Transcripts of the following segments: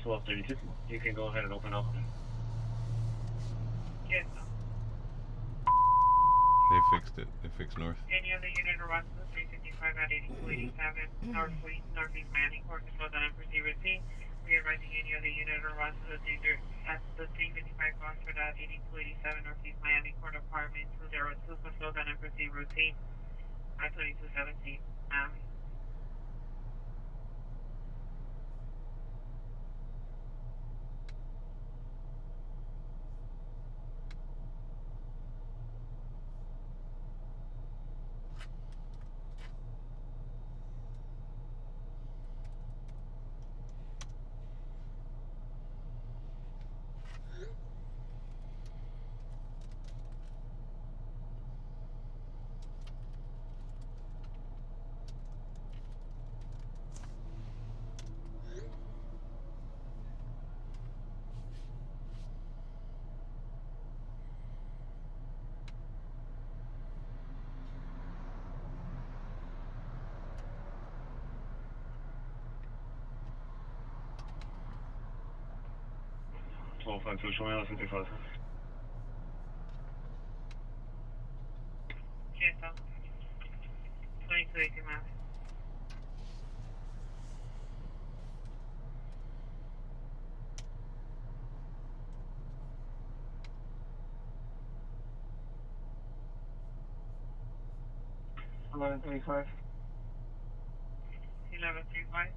1232. You can go ahead and open up. Yes. They fixed it. They fixed north. Any other unit around 355 at 8287 Northeast Manning, or control down and proceed routine. We are advising any other unit around the danger at the 355 Oxford at 8287 Northeast Miami Court Apartment 202, control down and proceed routine at 2217 Miami. Show me listen to fast. Yes, sir. 2280 Miami. $11.35. 11.35.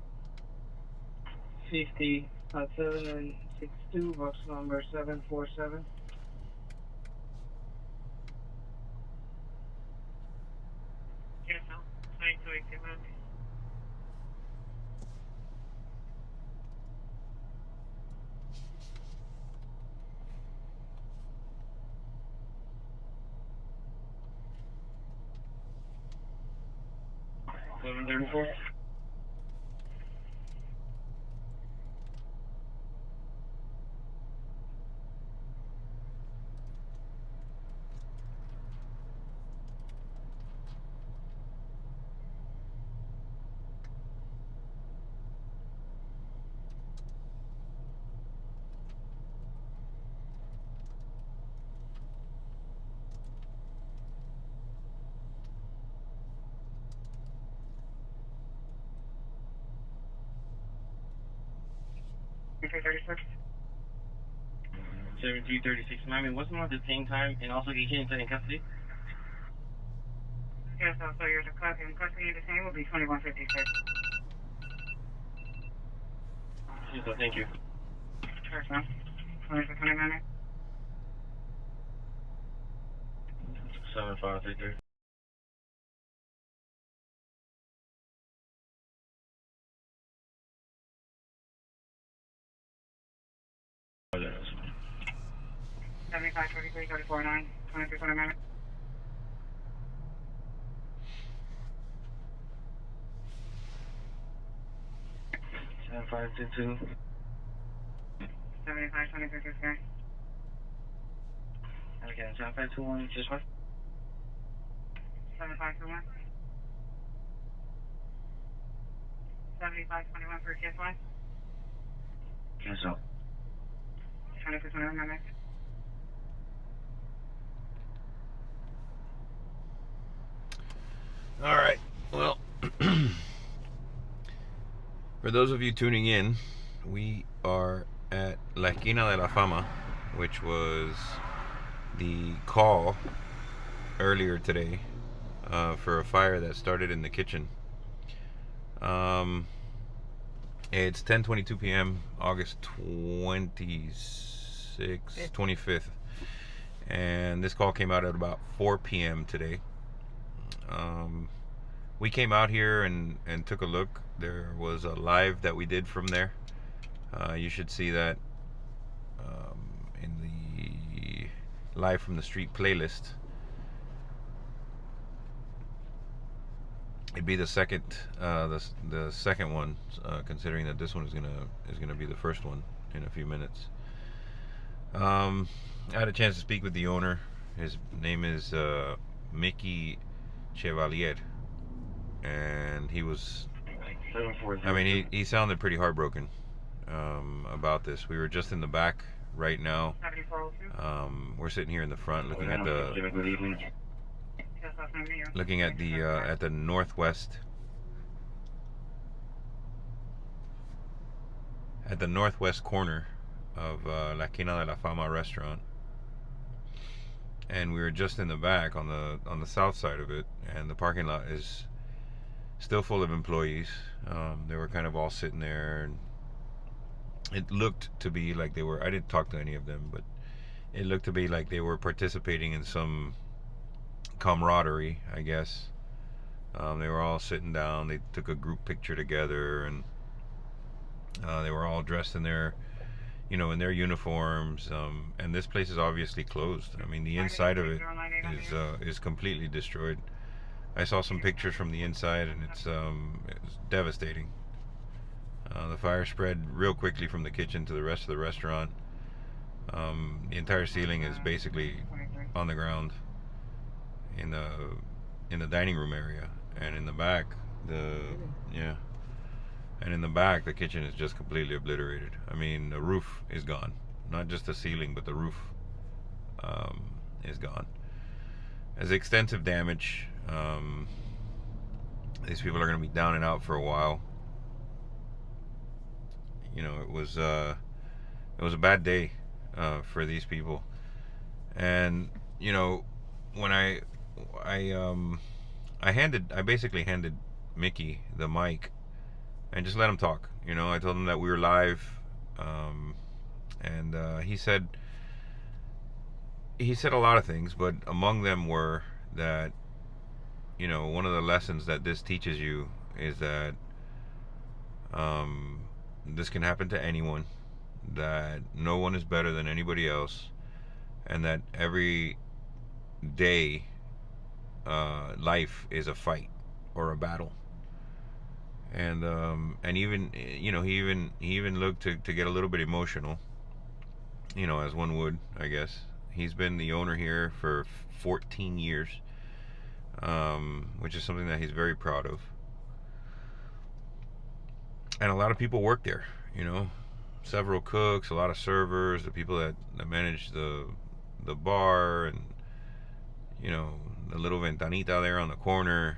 50 at 7962, box number 747. Yes, sir. 2280 Miami. $11.34. Okay, 36. 7336 Miami. What's the more detain time and also get in custody? Yes, so your custody and detain will be 2156. Yes, so thank you. Sure, sir. 20 minutes. 7533. $75, 33, 34, 9, 23, 20 minutes. $7522. 75, 23, 53. And again, 7521, just what? 7521. 7521 for KS1. Yes, sir. 23, 21 minutes. All right. Well, for those of you tuning in, we are at La Esquina de la Fama, which was the call earlier today for a fire that started in the kitchen. It's 10:22 p.m. August 25th, and this call came out at about 4 p.m. today. We came out here and took a look. There was a live that we did from there. You should see that in the live from the street playlist. It'd be the second the second one, considering that this one is gonna be the first one in a few minutes. I had a chance to speak with the owner. His name is Mickey Chevalier, and he was, I mean, he sounded pretty heartbroken. about this. We were just in the back right now. 7402. We're sitting here in the front, looking at the northwest corner of La Quina de la Fama restaurant, and we were just in the back on the south side of it, and the parking lot is still full of employees. They were kind of all sitting there, and it looked to be like they were, I didn't talk to any of them, but it looked to be like they were participating in some camaraderie, I guess. They were all sitting down. They took a group picture together, and they were all dressed in their, in their uniforms. And this place is obviously closed. I mean, the inside of it is completely destroyed. I saw some pictures from the inside, and it's devastating. The fire spread real quickly from the kitchen to the rest of the restaurant. The entire ceiling is basically on the ground in the dining room area, and in the back the kitchen is just completely obliterated. I mean, the roof is gone, not just the ceiling, but the roof is gone. As extensive damage. These people are going to be down and out for a while. It was a bad day for these people, and when I basically handed Mickey the mic and just let him talk. I told him that we were live, and he said a lot of things, but among them were that one of the lessons that this teaches you is that this can happen to anyone, that no one is better than anybody else, and that every day life is a fight or a battle. And even he even looked to get a little bit emotional, as one would, I guess. He's been the owner here for 14 years, which is something that he's very proud of. And a lot of people work there, several cooks, a lot of servers, the people that manage the bar, and the little ventanita there on the corner.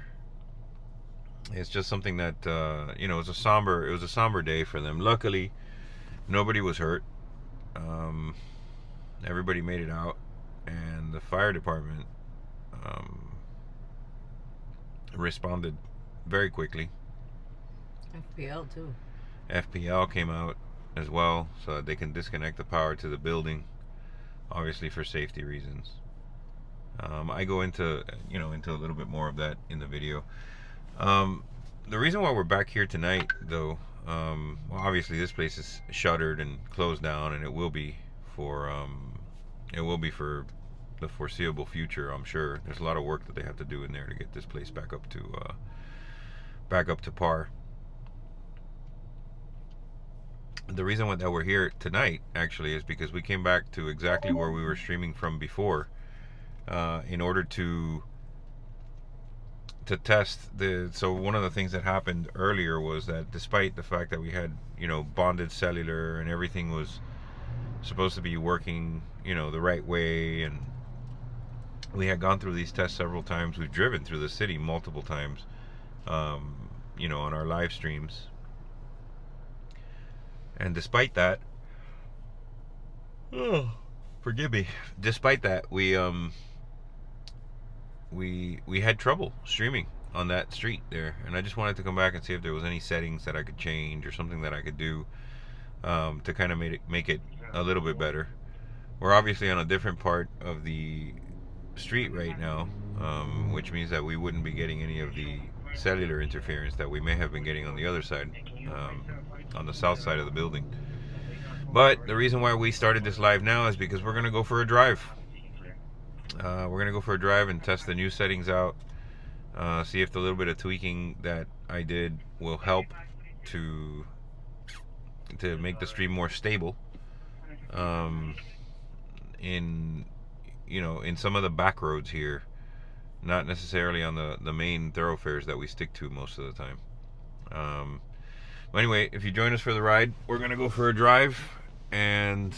It's just something that it was a somber day for them. Luckily, nobody was hurt. Everybody made it out, and the fire department responded very quickly. FPL too. FPL came out as well, so that they can disconnect the power to the building, obviously for safety reasons. I go into a little bit more of that in the video. The reason why we're back here tonight, though, well, obviously this place is shuttered and closed down, and it will be for the foreseeable future. I'm sure there's a lot of work that they have to do in there to get this place back up to par. The reason that we're here tonight actually is because we came back to exactly where we were streaming from before, in order to test so one of the things that happened earlier was that despite the fact that we had bonded cellular and everything was supposed to be working the right way, and we had gone through these tests several times. We've driven through the city multiple times, on our live streams, and despite that, forgive me, despite that, we had trouble streaming on that street there, and I just wanted to come back and see if there was any settings that I could change or something that I could do to kind of make it a little bit better. We're obviously on a different part of the street right now, which means that we wouldn't be getting any of the cellular interference that we may have been getting on the other side, on the south side of the building. But the reason why we started this live now is because we're going to go for a drive. We're going to go for a drive and test the new settings out, see if the little bit of tweaking that I did will help to make the stream more stable, in some of the back roads here, not necessarily on the main thoroughfares that we stick to most of the time. Well, anyway, if you join us for the ride, we're gonna go for a drive and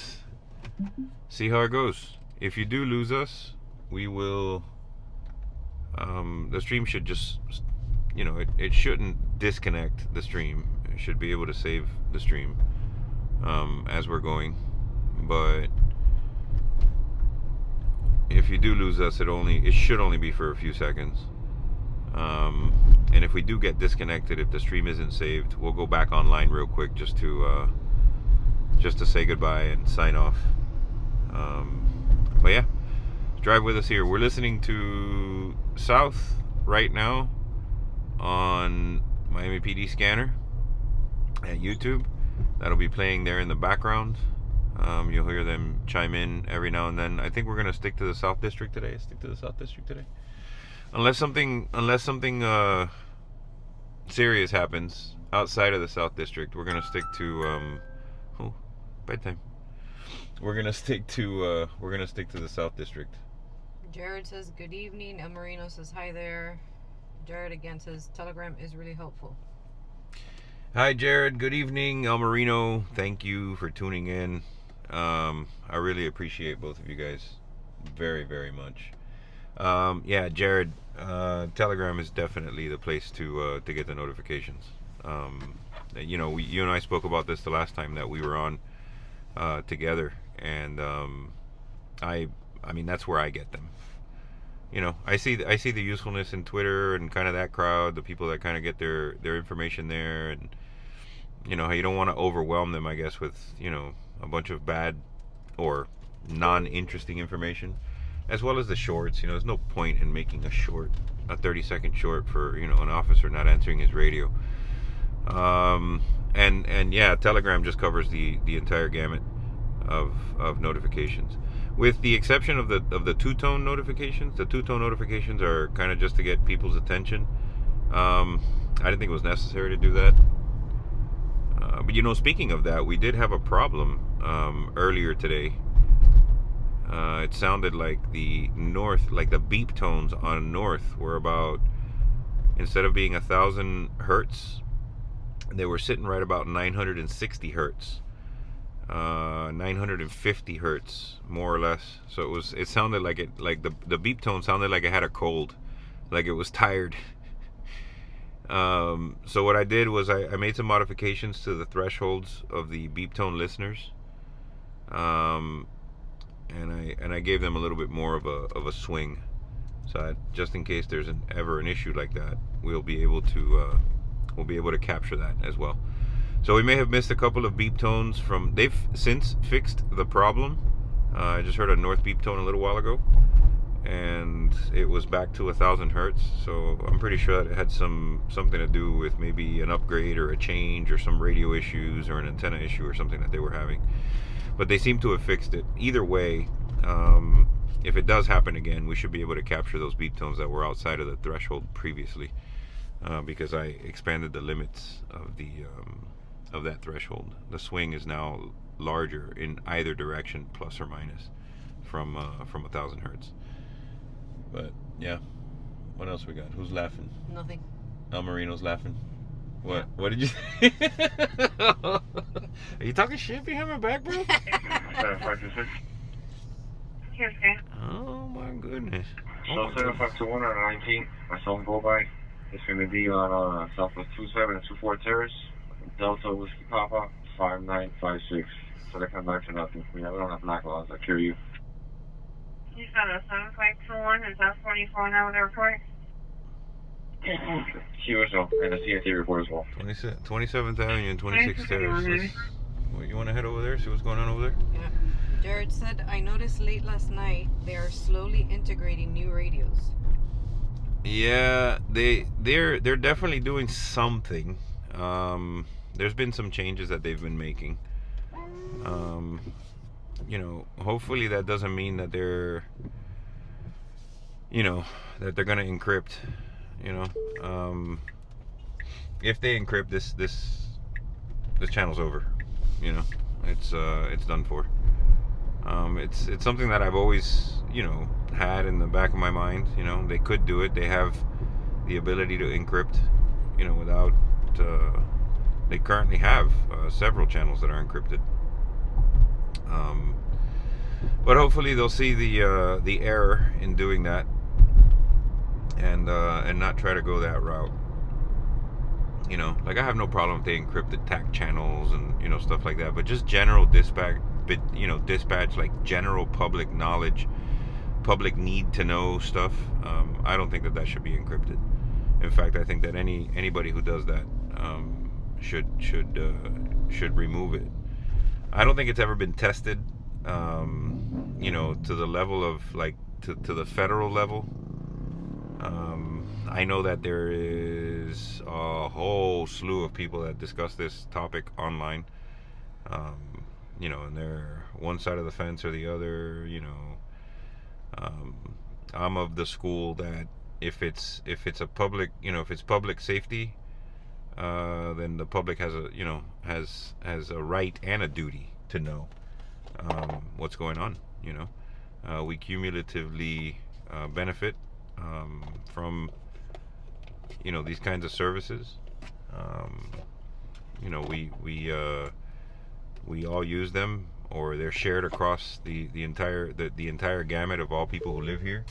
see how it goes. If you do lose us, we will. The stream should just, it shouldn't disconnect the stream. It should be able to save the stream as we're going. But if you do lose us, it should only be for a few seconds. And if we do get disconnected, if the stream isn't saved, we'll go back online real quick just to say goodbye and sign off. But yeah, drive with us here. We're listening to South right now on Miami PD Scanner at YouTube. That'll be playing there in the background. You'll hear them chime in every now and then. I think we're gonna stick to the South District today. Unless something serious happens outside of the South District, we're gonna stick to bedtime. We're gonna stick to the South District. Jared says good evening. El Marino says hi there. Jared again says Telegram is really helpful. Hi Jared, good evening. El Marino, thank you for tuning in. I really appreciate both of you guys very, very much. Yeah, Jared, Telegram is definitely the place to get the notifications. You and I spoke about this the last time that we were on together, and I mean that's where I get them. I see the usefulness in Twitter and kind of that crowd, the people that kind of get their information there, and you don't want to overwhelm them, I guess, with a bunch of bad or non-interesting information, as well as the shorts. There's no point in making a 30-second short for an officer not answering his radio. And yeah, Telegram just covers the entire gamut of notifications, with the exception of the two-tone notifications. The two-tone notifications are kind of just to get people's attention. I didn't think it was necessary to do that. But speaking of that, we did have a problem earlier today. It sounded like the beep tones on north were about, instead of being 1,000 hertz, they were sitting right about 960 hertz, 950 hertz, more or less. So it sounded like the beep tone sounded like it had a cold, like it was tired. So what I did was I made some modifications to the thresholds of the beep tone listeners, and I gave them a little bit more of a swing, so just in case there's ever an issue like that, we'll be able to capture that as well. So we may have missed a couple of beep tones they've since fixed the problem. I just heard a north beep tone a little while ago, and it was back to 1,000 hertz. So I'm pretty sure that it had something to do with maybe an upgrade or a change or some radio issues or an antenna issue or something that they were having. But they seem to have fixed it. Either way, if it does happen again, we should be able to capture those beep tones that were outside of the threshold previously, because I expanded the limits of that threshold. The swing is now larger in either direction, plus or minus, from 1,000 hertz. But yeah, what else we got? Who's laughing? Nothing. El Marino's laughing. What? Yeah. What did you say? Are you talking shit behind my back, bro? Yes, okay. Oh my goodness. So 7521 on 19, I saw him go by. It's going to be on Southwest 27 and 24 Terrace, Delta Whiskey Papa 5956. So they come back to nothing. We don't have black laws. I carry you. You said a 7521 and South 24 now with the report? QSO and the CNT report as well. 27th Avenue and 26th Terrace. What, you want to head over there, see what's going on over there? Yeah. Jared said, I noticed late last night they are slowly integrating new radios. Yeah, they're definitely doing something. There's been some changes that they've been making. Hopefully that doesn't mean that they're gonna encrypt. If they encrypt this channel's over. It's done for. It's something that I've always had in the back of my mind. They could do it. They have the ability to encrypt, without they currently have several channels that are encrypted. But hopefully they'll see the error in doing that, and not try to go that route. You know, like I have no problem if they encrypt the TAC channels and, you know, stuff like that, but just general dispatch, dispatch like general public knowledge, public need to know stuff. I don't think that should be encrypted. In fact, I think that anybody who does that should remove it. I don't think it's ever been tested, you know, to the level of like to the federal level. I know that there is a whole slew of people that discuss this topic online. You know, and they're one side of the fence or the other. You know, I'm of the school that if it's a public, you know, if it's public safety, then the public has a, you know, has a right and a duty to know what's going on. You know, we cumulatively benefit from, you know, these kinds of services. You know, we all use them, or they're shared across the entire gamut of all people who live here.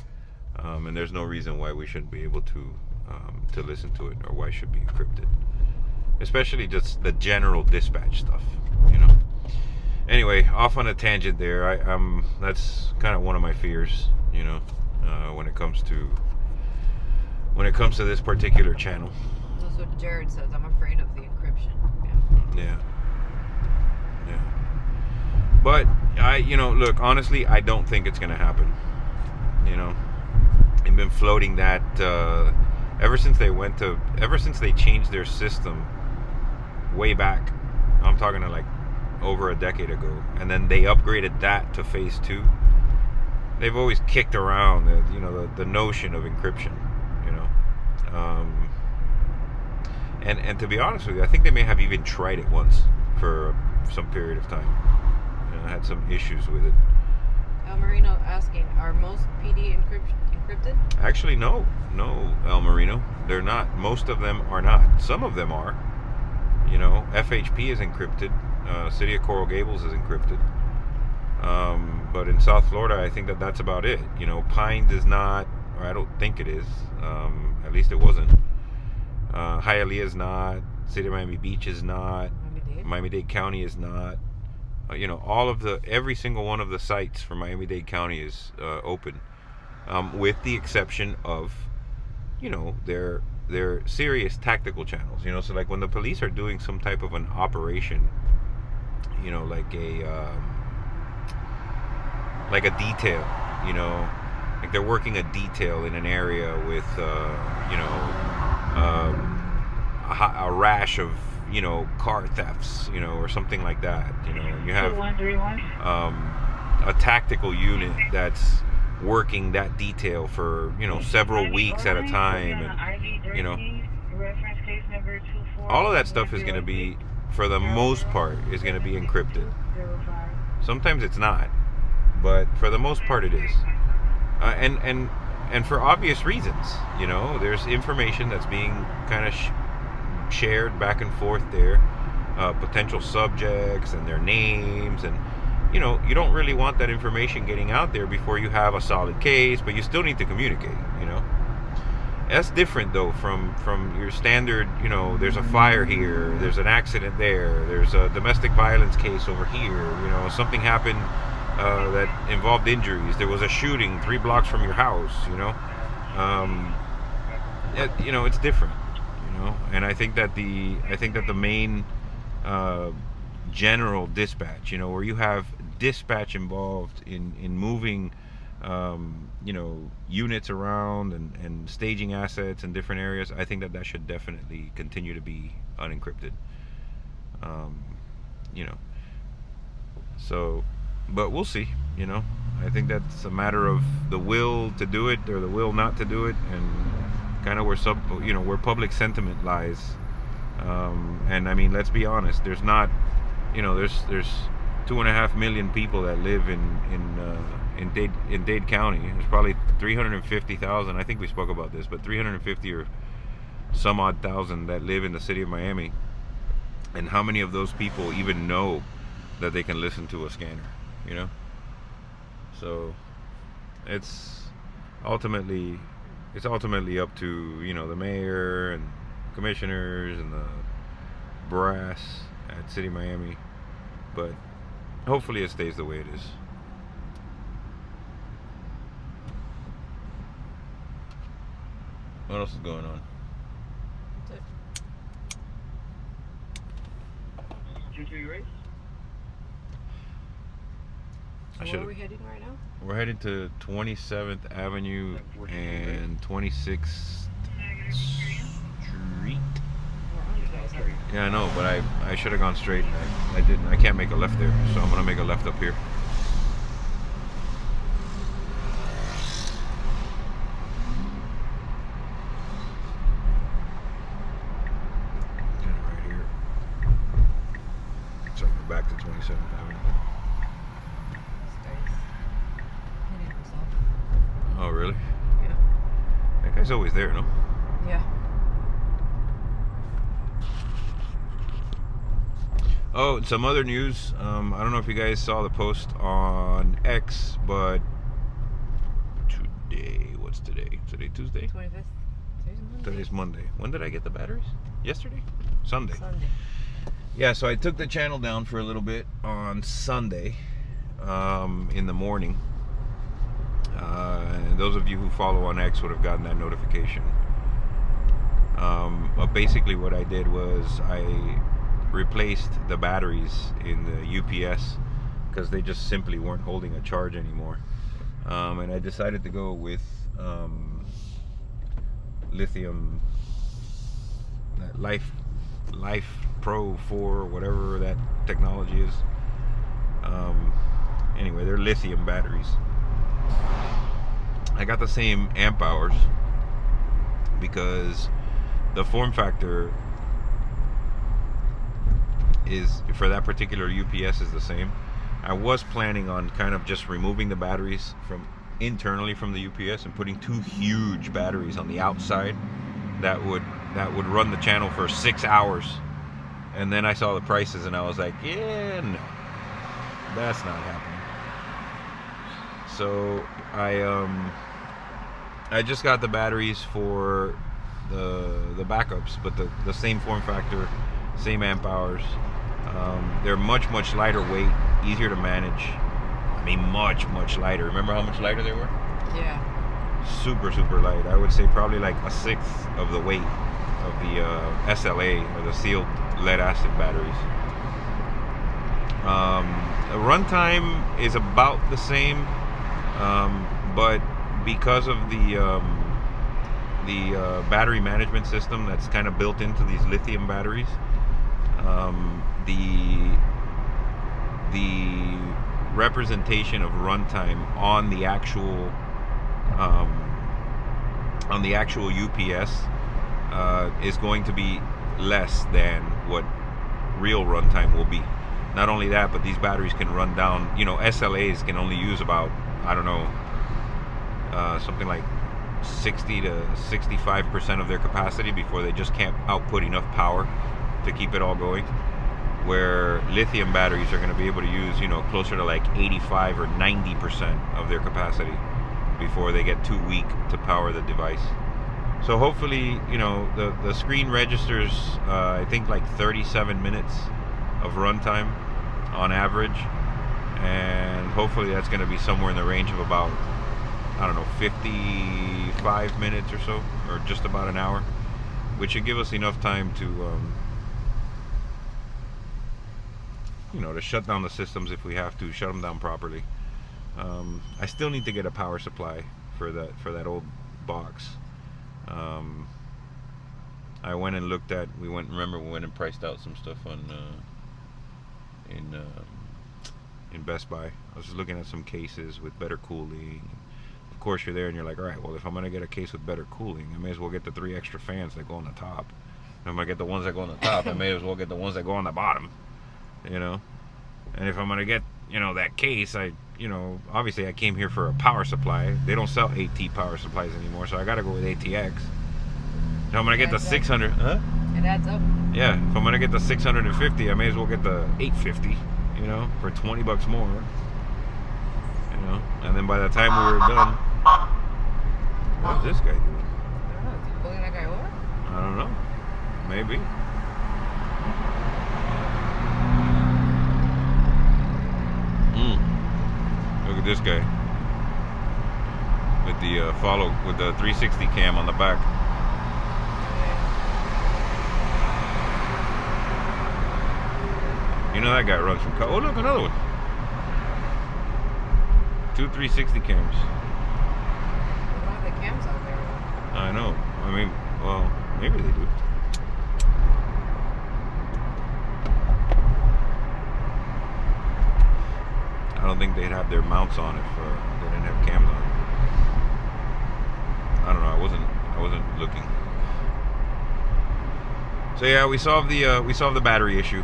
And there's no reason why we shouldn't be able to listen to it, or why it should be encrypted. Especially just the general dispatch stuff, you know. Anyway, off on a tangent there. That's kind of one of my fears, you know, when it comes to this particular channel. That's what Jared says. I'm afraid of the encryption. Yeah. But you know, look, honestly, I don't think it's gonna happen. You know, they've been floating that ever since they changed their system way back. I'm talking to like over a decade ago, and then they upgraded that to phase 2. They've always kicked around the notion of encryption, you know. And to be honest with you, I think they may have even tried it once for some period of time. You know, had some issues with it. El Marino asking, are most PD encrypted? Actually, no, El Marino, they're not. Most of them are not. Some of them are. You know, FHP is encrypted. City of Coral Gables is encrypted. But in South Florida, I think that's about it. You know, Pines is not, or I don't think it is. At least it wasn't. Hialeah is not. City of Miami Beach is not. Miami-Dade County is not. You know, every single one of the sites for Miami-Dade County is open, with the exception of, you know, their serious tactical channels. You know, so like when the police are doing some type of an operation, you know, like a detail, you know, like they're working a detail in an area with, you know, a rash of, you know, car thefts, you know, or something like that. You know, you have a tactical unit that's working that detail for, you know, several weeks at a time, and, you know, all of that stuff is going to be, for the most part, is going to be encrypted. Sometimes it's not, but for the most part it is. And for obvious reasons, you know, there's information that's being kind of shared back and forth there, potential subjects and their names, and, you know, you don't really want that information getting out there before you have a solid case, but you still need to communicate, you know. That's different though from your standard, you know, there's a fire here, there's an accident there, there's a domestic violence case over here, you know, something happened that involved injuries, there was a shooting 3 blocks from your house, you know. You know, it's different, you know. And I think that the main general dispatch, you know, where you have dispatch involved in moving, you know, units around and staging assets in different areas, I think that should definitely continue to be unencrypted. You know, so, but we'll see, you know. I think that's a matter of the will to do it or the will not to do it, and kind of where public sentiment lies. And I mean, let's be honest, there's not, you know, there's 2.5 million people that live in Dade County. There's probably 350,000. I think we spoke about this, but 350 or some odd thousand that live in the city of Miami. And how many of those people even know that they can listen to a scanner, you know? So it's ultimately up to, you know, the mayor and commissioners and the brass at City Miami, but hopefully it stays the way it is. What else is going on? That's it. So where are we heading right now? We're heading to 27th Avenue and 26th Street. Yeah, I know, but I should have gone straight. I didn't. I can't make a left there, so I'm gonna make a left up here. Get it right here. So I can go back to 27th Avenue. Oh, really? Yeah. That guy's always there, no? Yeah. Oh, some other news. I don't know if you guys saw the post on X, but today, what's today? Today Tuesday? 25th. Today's Monday. When did I get the batteries? Yesterday? Sunday. Sunday. Yeah, so I took the channel down for a little bit on Sunday in the morning. And those of you who follow on X would have gotten that notification. But basically what I did was I replaced the batteries in the UPS because they just simply weren't holding a charge anymore. And I decided to go with lithium Life Pro 4, whatever that technology is. Anyway, they're lithium batteries. I got the same amp hours because the form factor is, for that particular UPS, is the same. I was planning on kind of just removing the batteries from internally from the UPS and putting two huge batteries on the outside that would run the channel for 6 hours. And then I saw the prices and I was like, yeah, no, that's not happening. So I just got the batteries for the backups, but the same form factor, same amp hours. They're much lighter weight, easier to manage. I mean, much lighter. Remember how much lighter they were? Yeah. Super light. I would say probably like a sixth of the weight of the SLA, or the sealed lead acid batteries. The runtime is about the same, but because of the battery management system that's kind of built into these lithium batteries, the representation of runtime on the actual UPS is going to be less than what real runtime will be. Not only that, but these batteries can run down, you know, SLAs can only use about, I don't know, something like 60 to 65% of their capacity before they just can't output enough power to keep it all going. Where lithium batteries are going to be able to use, you know, closer to like 85 or 90% of their capacity before they get too weak to power the device. So hopefully, you know, the screen registers, I think like 37 minutes of runtime on average, and hopefully that's going to be somewhere in the range of about, I don't know, 55 minutes or so, or just about an hour, which should give us enough time to you know, to shut down the systems if we have to, shut them down properly. I still need to get a power supply for that old box. I went and looked at, we went and priced out some stuff on in Best Buy. I was just looking at some cases with better cooling. Of course, you're there and you're like, all right, well, if I'm gonna get a case with better cooling, I may as well get the 3 extra fans that go on the top. If I'm gonna get the ones that go on the top, I may as well get the ones that go on the bottom. You know, and if I'm gonna get, you know, that case, you know, obviously I came here for a power supply. They don't sell AT power supplies anymore, so I gotta go with ATX. So I'm gonna get the 600. Huh? And It adds up. Yeah, if I'm gonna get the 650, I may as well get the 850. You know, for 20 bucks more. You know, and then by the time we were done, what is this guy doing? I don't know. Is he pulling that guy over? I don't know. Maybe. Look at this guy with the with the 360 cam on the back. You know that guy runs from. Oh, look, another one. 2 360 cams. We don't have the cams out there. I know. I mean, well, maybe they do. I don't think they'd have their mounts on if they didn't have cams on. I don't know. I wasn't looking. So yeah, we solved the battery issue.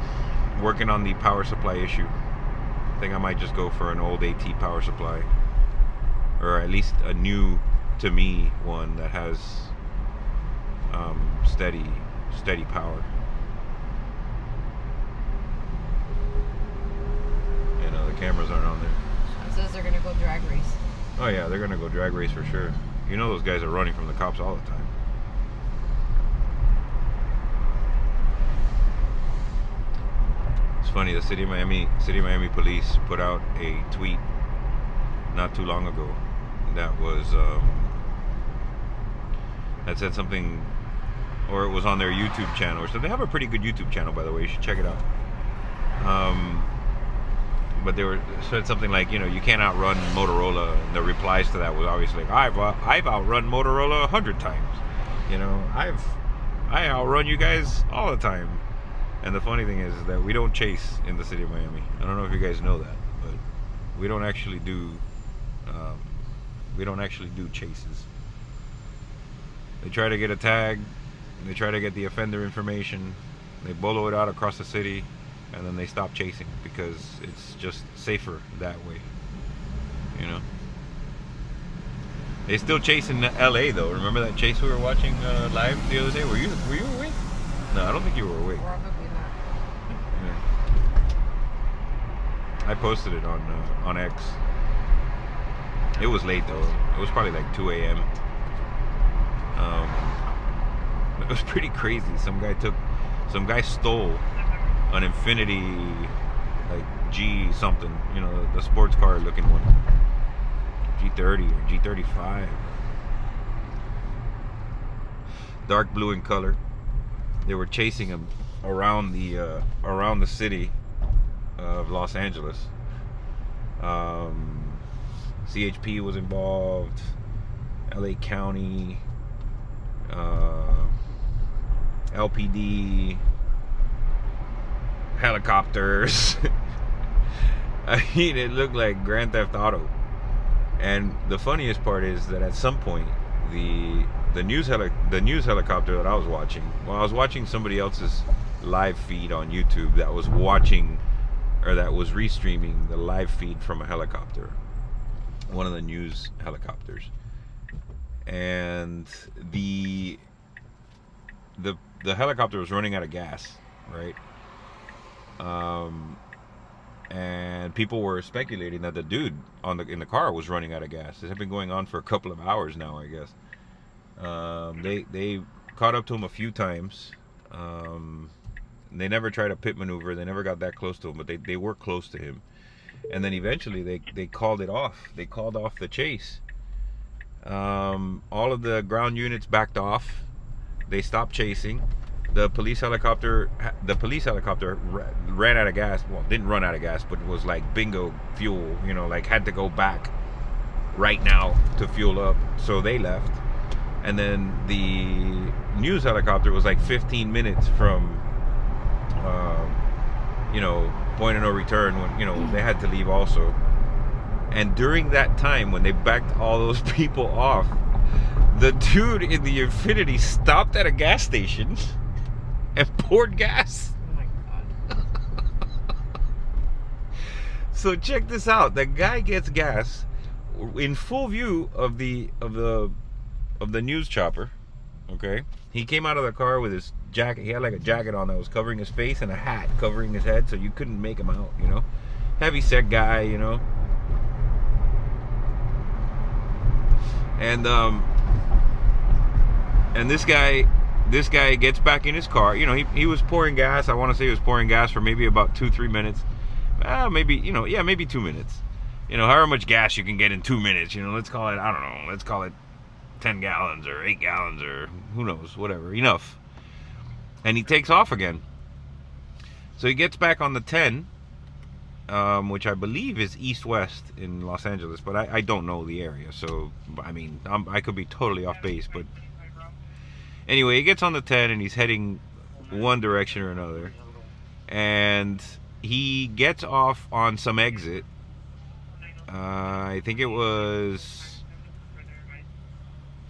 Working on the power supply issue. I think I might just go for an old AT power supply, or at least a new, to me, one that has steady power. You know, the cameras aren't on there. It says they're gonna go drag race. Oh yeah, they're gonna go drag race for sure. You know those guys are running from the cops all the time. It's funny, the City of Miami police put out a tweet not too long ago that was that said something, or it was on their YouTube channel. So they have a pretty good YouTube channel, by the way. You should check it out. But they said something like, you know, you can't outrun Motorola. And the replies to that was obviously like, I've outrun Motorola 100 times. You know, I outrun you guys all the time. And the funny thing is that we don't chase in the City of Miami. I don't know if you guys know that, but we don't actually do chases. They try to get a tag, they try to get the offender information, they bolo it out across the city, and then they stop chasing because it's just safer that way. You know. They still chase in LA though. Remember that chase we were watching live the other day? Were you awake? No, I don't think you were awake. Probably not. Yeah. I posted it on X. It was late though. It was probably like 2 a.m. It was pretty crazy. Some guy stole an Infiniti, like G something, you know, the sports car looking one, G30 or G35, dark blue in color. They were chasing him around the city of Los Angeles. CHP was involved, LA County, LPD, helicopters. I mean, it looked like Grand Theft Auto. And the funniest part is that at some point, the news helicopter that I was watching, well, I was watching somebody else's live feed on YouTube that was restreaming the live feed from a helicopter, one of the news helicopters, and the helicopter was running out of gas, right? And people were speculating that the dude in the car was running out of gas. This had been going on for a couple of hours now, I guess. They caught up to him a few times. They never tried a pit maneuver. They never got that close to him, but they were close to him. And then eventually they called it off. They called off the chase. All of the ground units backed off. They stopped chasing. The police helicopter ran out of gas. Well, didn't run out of gas, but was like bingo fuel, you know, like had to go back right now to fuel up. So they left. And then the news helicopter was like 15 minutes from, you know, point of no return when, you know, they had to leave also. And during that time, when they backed all those people off, the dude in the Infiniti stopped at a gas station and poured gas. Oh my god. So check this out. The guy gets gas in full view of the news chopper. Okay, he came out of the car with his jacket. He had like a jacket on that was covering his face and a hat covering his head, so you couldn't make him out. You know, heavy set guy. You know, and this guy gets back in his car. You know, he was pouring gas. I want to say he was pouring gas for maybe about 2-3 minutes. Maybe, you know, yeah, maybe 2 minutes. You know, however much gas you can get in 2 minutes. You know, let's call it, I don't know, let's call it 10 gallons or 8 gallons or who knows, whatever, enough. And he takes off again. So he gets back on the 10, which I believe is east-west in Los Angeles, but I don't know the area. So, I mean, I could be totally off base, but anyway, he gets on the 10 and he's heading one direction or another. And he gets off on some exit. I think it was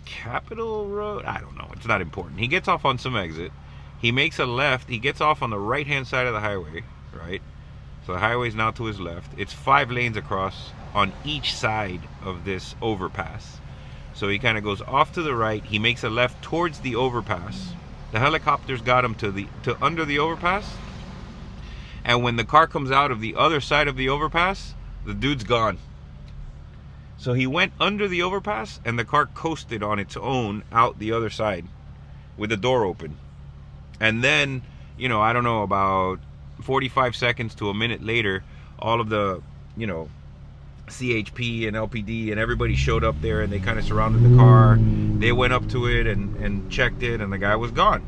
Capitol Road. I don't know. It's not important. He gets off on some exit. He makes a left. He gets off on the right-hand side of the highway, right? So the highway's now to his left. It's 5 lanes across on each side of this overpass. So he kind of goes off to the right. He makes a left towards the overpass. The helicopter's got him to under the overpass. And when the car comes out of the other side of the overpass, the dude's gone. So he went under the overpass and the car coasted on its own out the other side with the door open. And then, you know, I don't know, about 45 seconds to a minute later, all of the, you know, CHP and LPD and everybody showed up there and they kind of surrounded the car. They went up to it and checked it, and the guy was gone.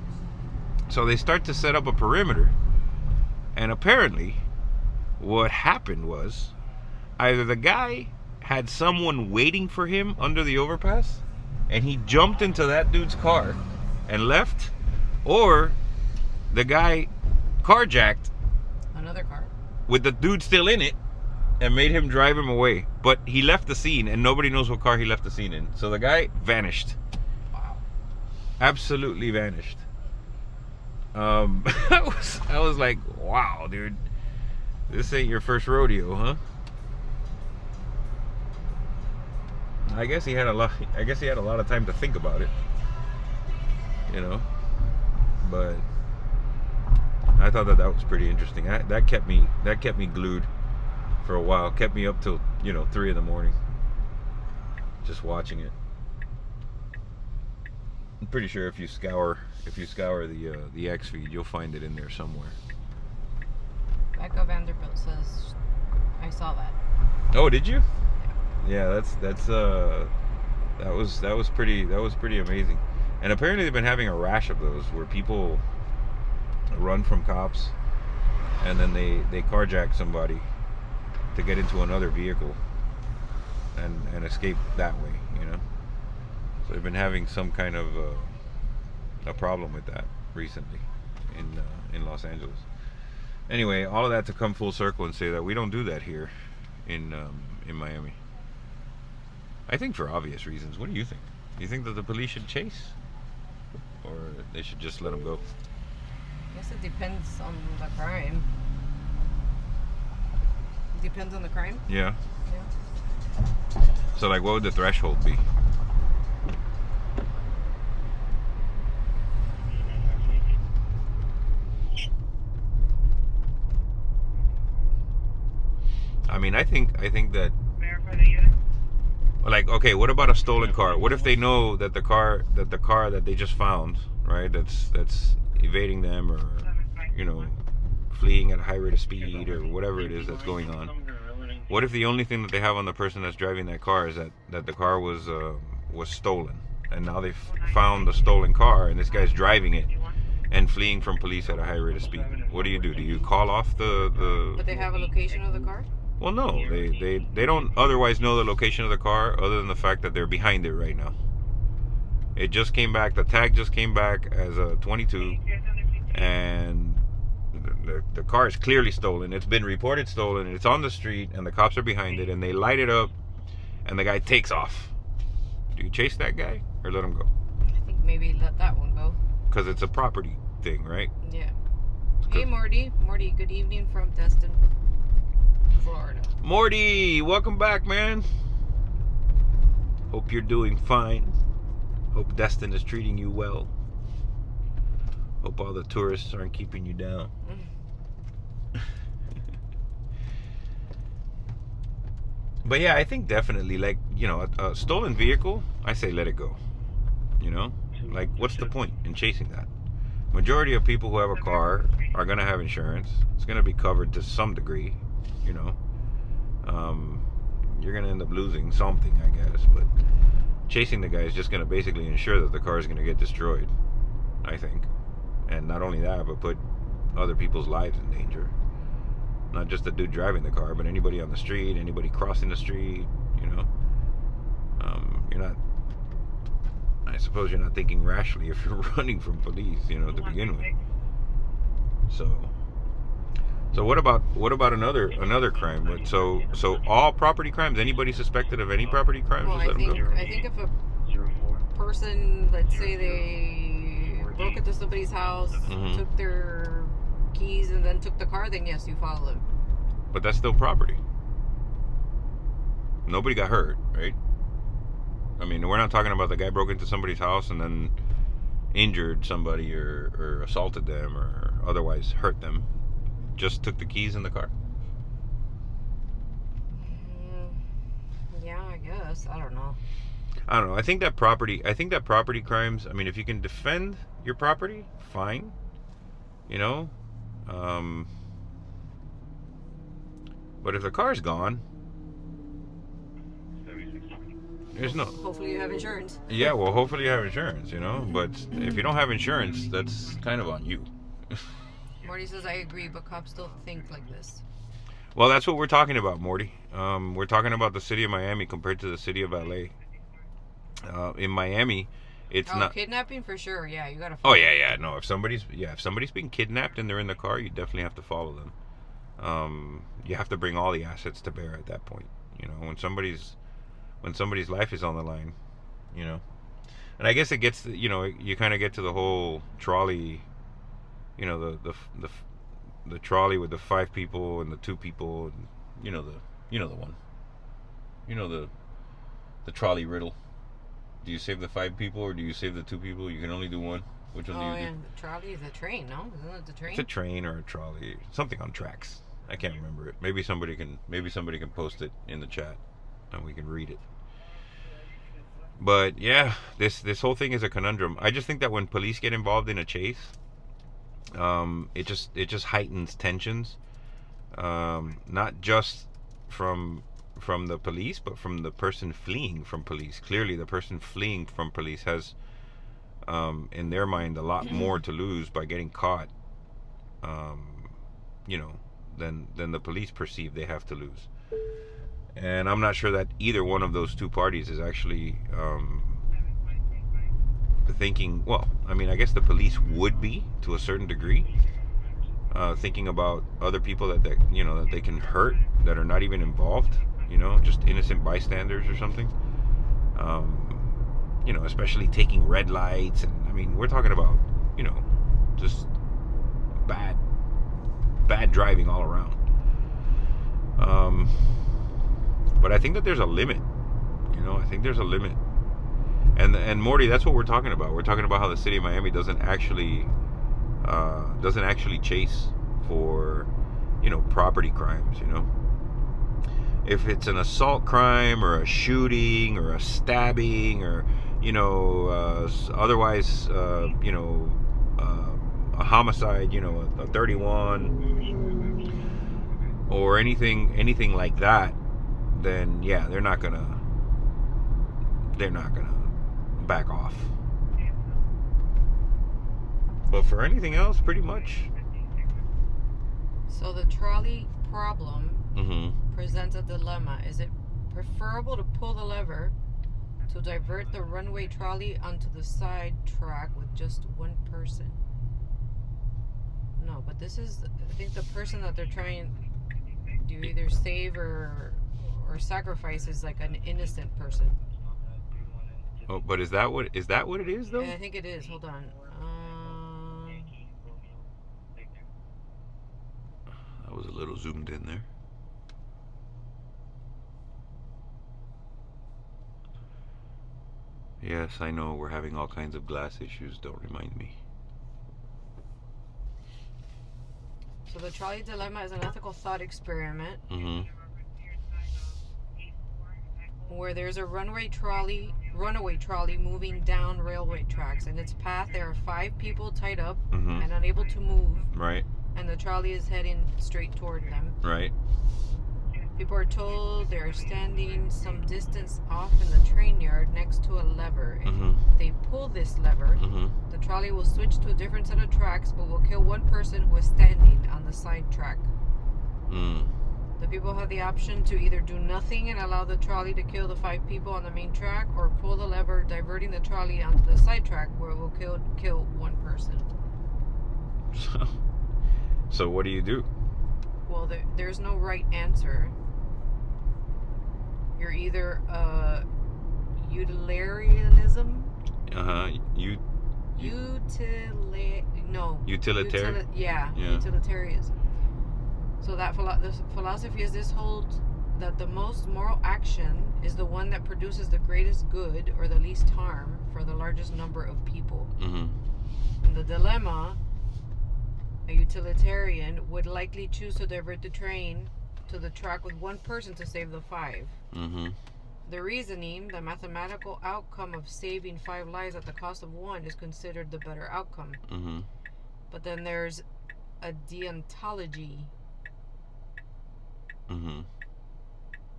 So they start to set up a perimeter. And apparently what happened was either the guy had someone waiting for him under the overpass and he jumped into that dude's car and left, or the guy carjacked another car with the dude still in it and made him drive him away. But he left the scene and nobody knows what car he left the scene in. So the guy vanished. Wow. Absolutely vanished. I was like, wow, dude, this ain't your first rodeo, huh? I guess he had a lot of time to think about it, you know. But I thought that was pretty interesting. That kept me glued for a while. Kept me up till, you know, 3 in the morning, just watching it. I'm pretty sure if you scour the X feed, you'll find it in there somewhere. Becca Vanderbilt says, I saw that. Oh, did you? Yeah, that was pretty amazing. And apparently they've been having a rash of those where people run from cops and then they carjack somebody to get into another vehicle and escape that way, you know. So they've been having some kind of a problem with that recently in Los Angeles. Anyway, all of that to come full circle and say that we don't do that here in Miami. I think for obvious reasons. What do you think? Do you think that the police should chase, or they should just let them go? I guess it depends on the crime. Depends on the crime? Yeah. Yeah. So, like, what would the threshold be? I mean, I think that, like, okay, what about a stolen car? What if they know that the car that they just found, right, that's evading them, or, you know, fleeing at a high rate of speed, or whatever it is that's going on? What if the only thing that they have on the person that's driving that car is that the car was stolen, and now they've found the stolen car, and this guy's driving it and fleeing from police at a high rate of speed? What do? Do you call off the... But they have a location of the car? Well, no, they don't otherwise know the location of the car, other than the fact that they're behind it right now. It just came back, the tag just came back as a 22, and the car is clearly stolen. It's been reported stolen, and it's on the street, and the cops are behind it, and they light it up, and the guy takes off. Do you chase that guy or let him go? I think maybe let that one go. Because it's a property thing, right? Yeah. Hey, Morty. Morty, good evening from Destin, Florida. Morty, welcome back, man. Hope you're doing fine. Hope Destin is treating you well. Hope all the tourists aren't keeping you down. But yeah, I think definitely, like, you know, a stolen vehicle, I say let it go. You know? Like, what's the point in chasing that? Majority of people who have a car are going to have insurance. It's going to be covered to some degree, you know. You're going to end up losing something, I guess. But chasing the guy is just going to basically ensure that the car is going to get destroyed, I think. And not only that, but put other people's lives in danger. Not just the dude driving the car, but anybody on the street, anybody crossing the street, you know. You're not, I suppose you're not thinking rashly if you're running from police, you know, to begin with. So what about another crime? But so all property crimes, anybody suspected of any property crimes, Well, just let them go? I think if a person, let's say they broke into somebody's house, took their keys, and then took the car, then yes, you follow them. But that's still property. Nobody got hurt, right? I mean, we're not talking about the guy broke into somebody's house and then injured somebody or assaulted them or otherwise hurt them. Just took the keys in the car. Yeah, I guess. I don't know. I think that property crimes, I mean, if you can defend your property, fine. You know? But if the car's gone, there's no... Hopefully you have insurance. Yeah, well, hopefully you have insurance, you know? But if you don't have insurance, that's kind of on you. Morty says, I agree, but cops don't think like this. Well, that's what we're talking about, Morty. We're talking about the city of Miami compared to the city of LA. In Miami, it's not... kidnapping for sure. Yeah, you gotta follow. Oh, yeah. No, if somebody's being kidnapped and they're in the car, you definitely have to follow them. You have to bring all the assets to bear at that point. You know, when somebody's life is on the line, you know. And I guess it gets, you know, you kind of get to the whole trolley, you know, the trolley with the 5 people and the 2 people, and you know the one, you know the trolley riddle. Do you save the 5 people or do you save the 2 people? You can only do one. Which one do you do? The trolley is a train, no? Isn't it the train? It's a train or a trolley, something on tracks. I can't remember it. Maybe somebody can post it in the chat and we can read it. But yeah, this whole thing is a conundrum. I just think that when police get involved in a chase, it just heightens tensions, not just from the police, but from the person fleeing from police. Clearly, the person fleeing from police has, in their mind, a lot more to lose by getting caught, you know, than the police perceive they have to lose. And I'm not sure that either one of those 2 parties is actually thinking, well, I mean, I guess the police would be to a certain degree, thinking about other people that you know, that they can hurt, that are not even involved, you know, just innocent bystanders or something. You know, especially taking red lights, and I mean, we're talking about, you know, just bad driving all around. But I think that there's a limit. You know, I think there's a limit. And Morty, that's what we're talking about. We're talking about how the city of Miami doesn't actually chase for, you know, property crimes, you know. If it's an assault crime or a shooting or a stabbing or, you know, otherwise, you know, a homicide, you know, a 31 or anything like that, then yeah, they're not gonna back off. But for anything else, pretty much. So the trolley problem presents a dilemma. Is it preferable to pull the lever to divert the runway trolley onto the side track with just one person? No, but this is, I think the person that they're trying to either save or sacrifice is like an innocent person. Oh, but is that what it is though? Yeah, I think it is. Hold on. That was a little zoomed in there. Yes, I know we're having all kinds of glass issues. Don't remind me. So the trolley dilemma is an ethical thought experiment where there's a runaway trolley moving down railway tracks. In its path, there are 5 people tied up and unable to move. Right. And the trolley is heading straight toward them. Right. People are told they are standing some distance off in the train yard next to a lever. If they pull this lever, the trolley will switch to a different set of tracks, but will kill one person who is standing on the side track. The people have the option to either do nothing and allow the trolley to kill the 5 people on the main track, or pull the lever, diverting the trolley onto the side track where it will kill one person. So what do you do? Well, there's no right answer. You're either utilitarianism. Utilitarian. Utilitarianism. So that the philosophy is this holds that the most moral action is the one that produces the greatest good or the least harm for the largest number of people. In the dilemma, a utilitarian would likely choose to divert the train to the track with one person to save the 5. The reasoning, the mathematical outcome of saving 5 lives at the cost of 1 is considered the better outcome. But then there's a deontology.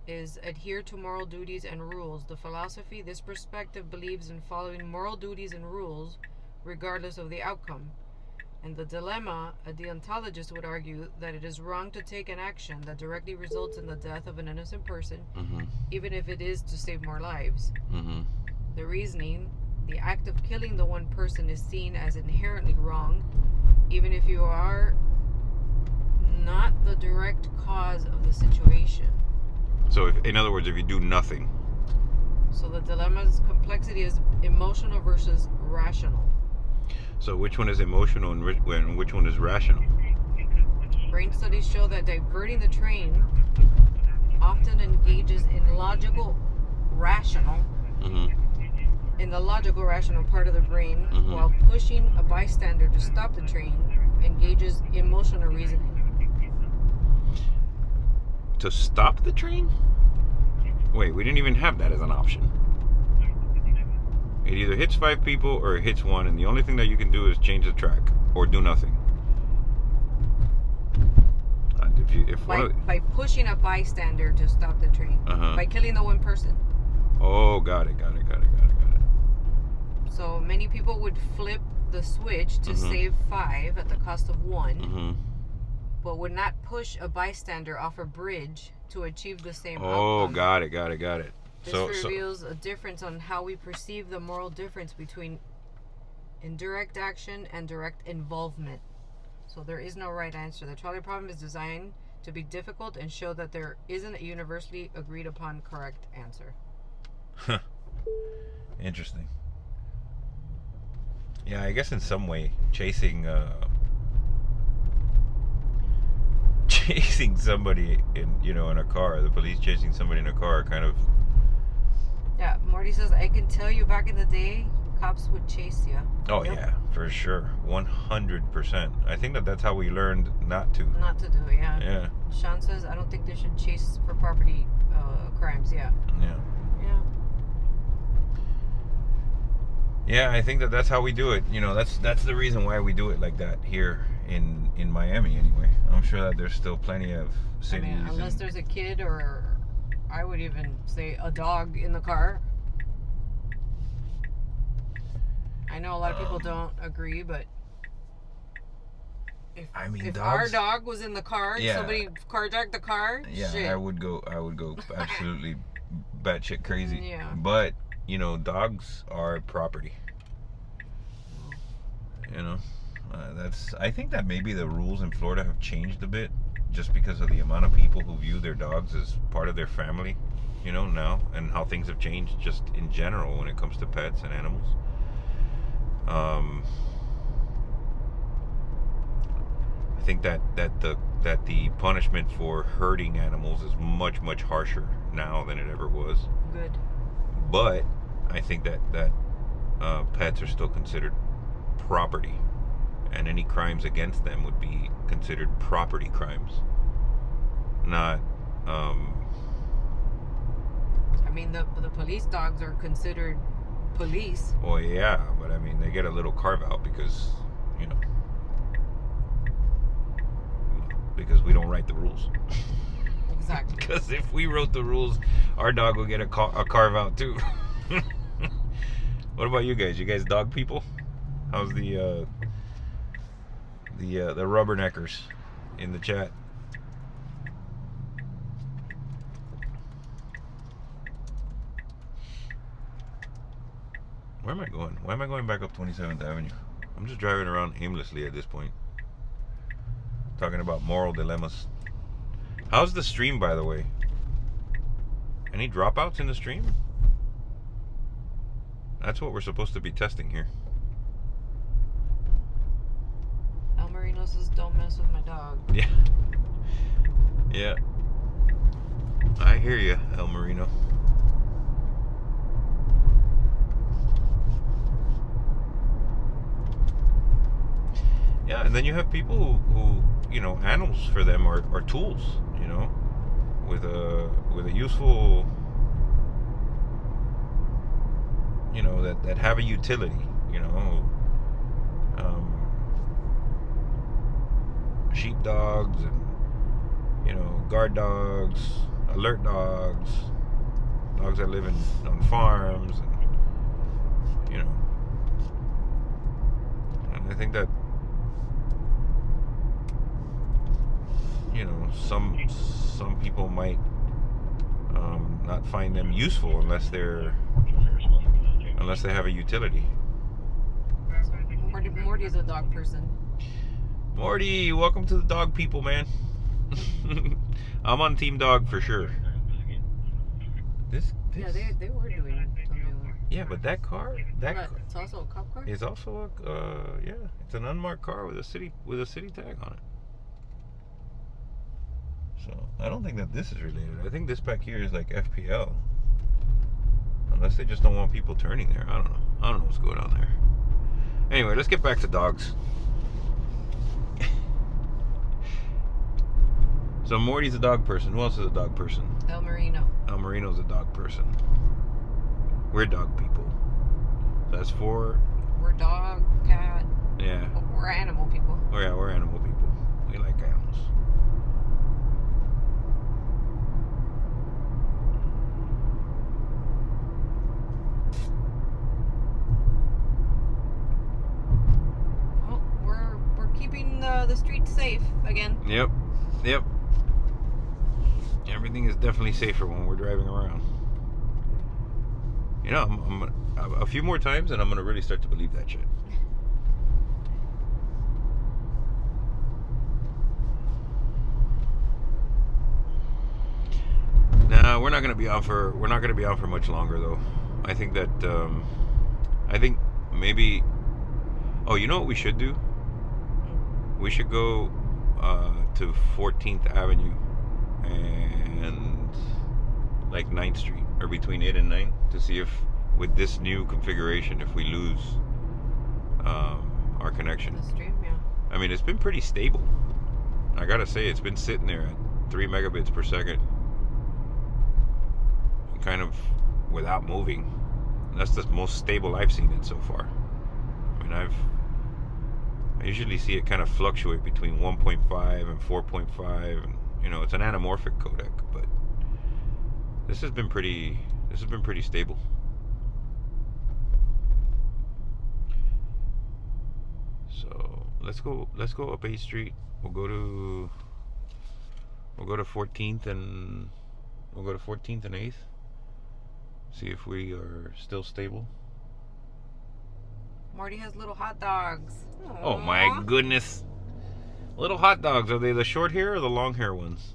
Is adhere to moral duties and rules. The philosophy, this perspective believes in following moral duties and rules regardless of the outcome. In the dilemma, a deontologist would argue that it is wrong to take an action that directly results in the death of an innocent person, even if it is to save more lives. The reasoning, the act of killing the one person is seen as inherently wrong, even if you are not the direct cause of the situation. So, in other words, if you do nothing. So the dilemma's complexity is emotional versus rational. So which one is emotional and which one is rational? Brain studies show that diverting the train often engages in logical rational in the logical rational part of the brain, while pushing a bystander to stop the train engages emotional reasoning. To stop the train? Wait, we didn't even have that as an option. It either hits 5 people or it hits 1, and the only thing that you can do is change the track or do nothing. By pushing a bystander to stop the train, by killing the one person. Oh, got it. So many people would flip the switch to save 5 at the cost of 1, but would not push a bystander off a bridge to achieve the same outcome. Oh, got it. This reveals a difference on how we perceive the moral difference between indirect action and direct involvement. So there is no right answer. The trolley problem is designed to be difficult and show that there isn't a universally agreed upon correct answer. Interesting. Yeah, I guess in some way chasing somebody in a car, the police chasing somebody in a car, kind of. Yeah, Morty says, I can tell you back in the day, cops would chase you. Oh, yeah, for sure. 100%. I think that's how we learned not to. Not to do it, yeah. Yeah. Sean says, I don't think they should chase for property crimes, yeah. Yeah, I think that's how we do it. That's the reason why we do it like that here in Miami, anyway. I'm sure that there's still plenty of cities. I mean, unless there's a kid or I would even say a dog in the car. I know a lot of people don't agree, but if our dog was in the car, somebody carjacked the car, shit. I would go absolutely batshit crazy. Yeah. But dogs are property. I think that maybe the rules in Florida have changed a bit, just because of the amount of people who view their dogs as part of their family, now, and how things have changed just in general when it comes to pets and animals. I think that the punishment for hurting animals is much, much harsher now than it ever was. Good. But I think that pets are still considered property. and any crimes against them would be considered property crimes, not. I mean, the police dogs are considered police. Well, yeah, but I mean, they get a little carve out because, you know, because we don't write the rules. Exactly. Because if we wrote the rules, our dog would get a carve out too. What about you guys? You guys dog people? How's the rubberneckers in the chat? Where am I going? Why am I going back up 27th Avenue? I'm just driving around aimlessly at this point. Talking about moral dilemmas. How's the stream, by the way? Any dropouts in the stream? That's what we're supposed to be testing here. El Marino says, don't mess with my dog. Yeah. Yeah. I hear you, El Marino. Yeah, and then you have people who you know, animals for them are tools, you know, with a useful, you know, that have a utility, you know. Sheepdogs and, you know, guard dogs, alert dogs, dogs that live on farms, and, you know, and I think that, you know, some people might not find them useful unless they have a utility. Morty's a dog person. Morty, welcome to the dog people, man. I'm on Team Dog for sure. This Yeah, they were doing something. Yeah, but that car, it's also a cop car. is also a yeah, it's an unmarked car with a city tag on it. So I don't think that this is related. I think this back here is like FPL. Unless they just don't want people turning there. I don't know. I don't know what's going on there. Anyway, let's get back to dogs. So Morty's a dog person. Who else is a dog person? El Marino. El Marino's a dog person. We're dog people. So that's 4. We're dog, cat. Yeah. We're animal people. Oh yeah, we're animal people. We like animals. Well, we're keeping the streets safe again. Yep. Everything is definitely safer when we're driving around. You know, I'm a few more times and I'm gonna really start to believe that shit. Nah, we're not gonna be on for much longer though. I think that maybe. Oh, you know what we should do? We should go to 14th Avenue and like 9th Street, or between 8 and 9, to see if with this new configuration, if we lose our connection. The stream, yeah. I mean, it's been pretty stable. I gotta say, it's been sitting there at 3 megabits per second, kind of without moving. That's the most stable I've seen it so far. I mean, I usually see it kind of fluctuate between 1.5 and 4.5, and you know, it's an anamorphic codec, but this has been pretty stable. So let's go up 8th Street. We'll go to 14th and 8th. See if we are still stable. Morty has little hot dogs. Aww. Oh my goodness. Little hot dogs, are they the short hair or the long hair ones?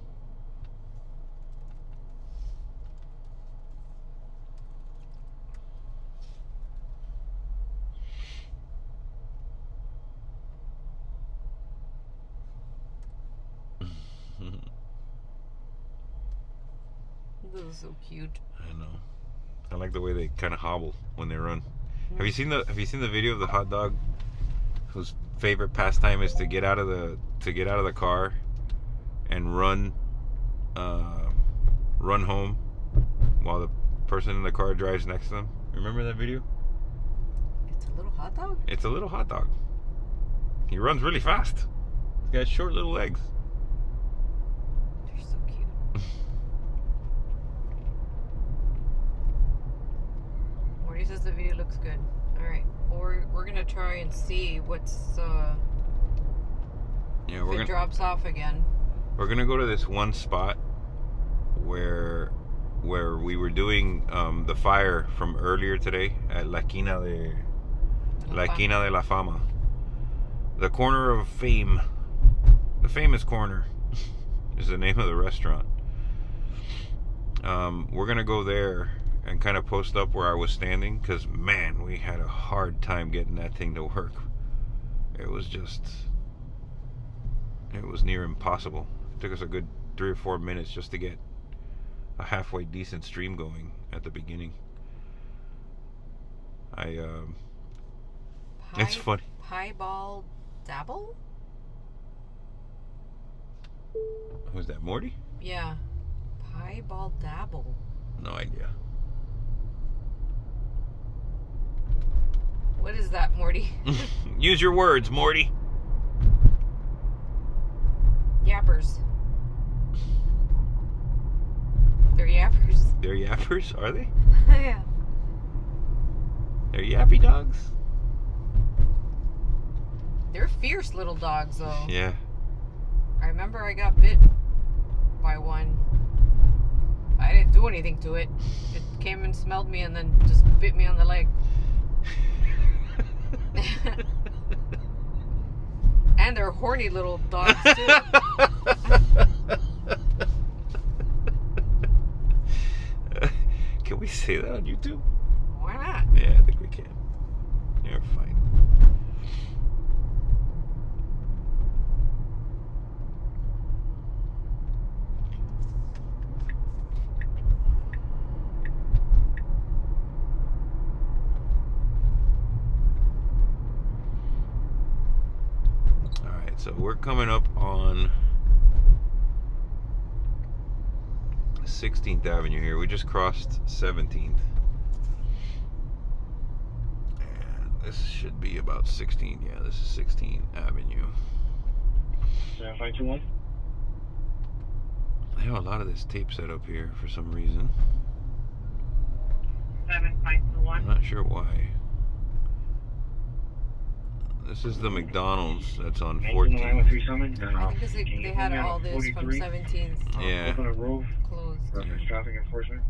This is so cute. I know. I like the way they kind of hobble when they run. Have you seen the video of the hot dog who's favorite pastime is to get out of the car and run home while the person in the car drives next to them. Remember that video? It's a little hot dog? It's a little hot dog. He runs really fast. He's got short little legs. They're so cute. Morty says the video looks good. Alright. We're gonna try and see what's Yeah, if it drops off again. We're gonna go to this one spot where we were doing the fire from earlier today at La Quina de la Fama. The corner of fame. The famous corner is the name of the restaurant. We're gonna go there and kind of post up where I was standing, because man, we had a hard time getting that thing to work. It was near impossible. It took us a good 3 or 4 minutes just to get a halfway decent stream going at the beginning. It's funny. Piebald Dabble? Was that Morty? Yeah. Piebald Dabble. No idea. What is that, Morty? Use your words, Morty. Yappers. They're yappers. They're yappers, are they? Yeah. They're yappy dogs? They're fierce little dogs, though. Yeah. I remember I got bit by one. I didn't do anything to it. It came and smelled me and then just bit me on the leg. And they're horny little dogs, too. Can we say that on YouTube? Why not? Yeah, I think we can. You're fine. Alright, so we're coming up on 16th Avenue here. We just crossed 17th. And this should be about 16th. Yeah, this is 16th Avenue. 7521? I have a lot of this tape set up here for some reason. 7521. I'm not sure why. This is the McDonald's that's on 14th. I think because they had all this from 17th Yeah. closed. Reference traffic enforcement.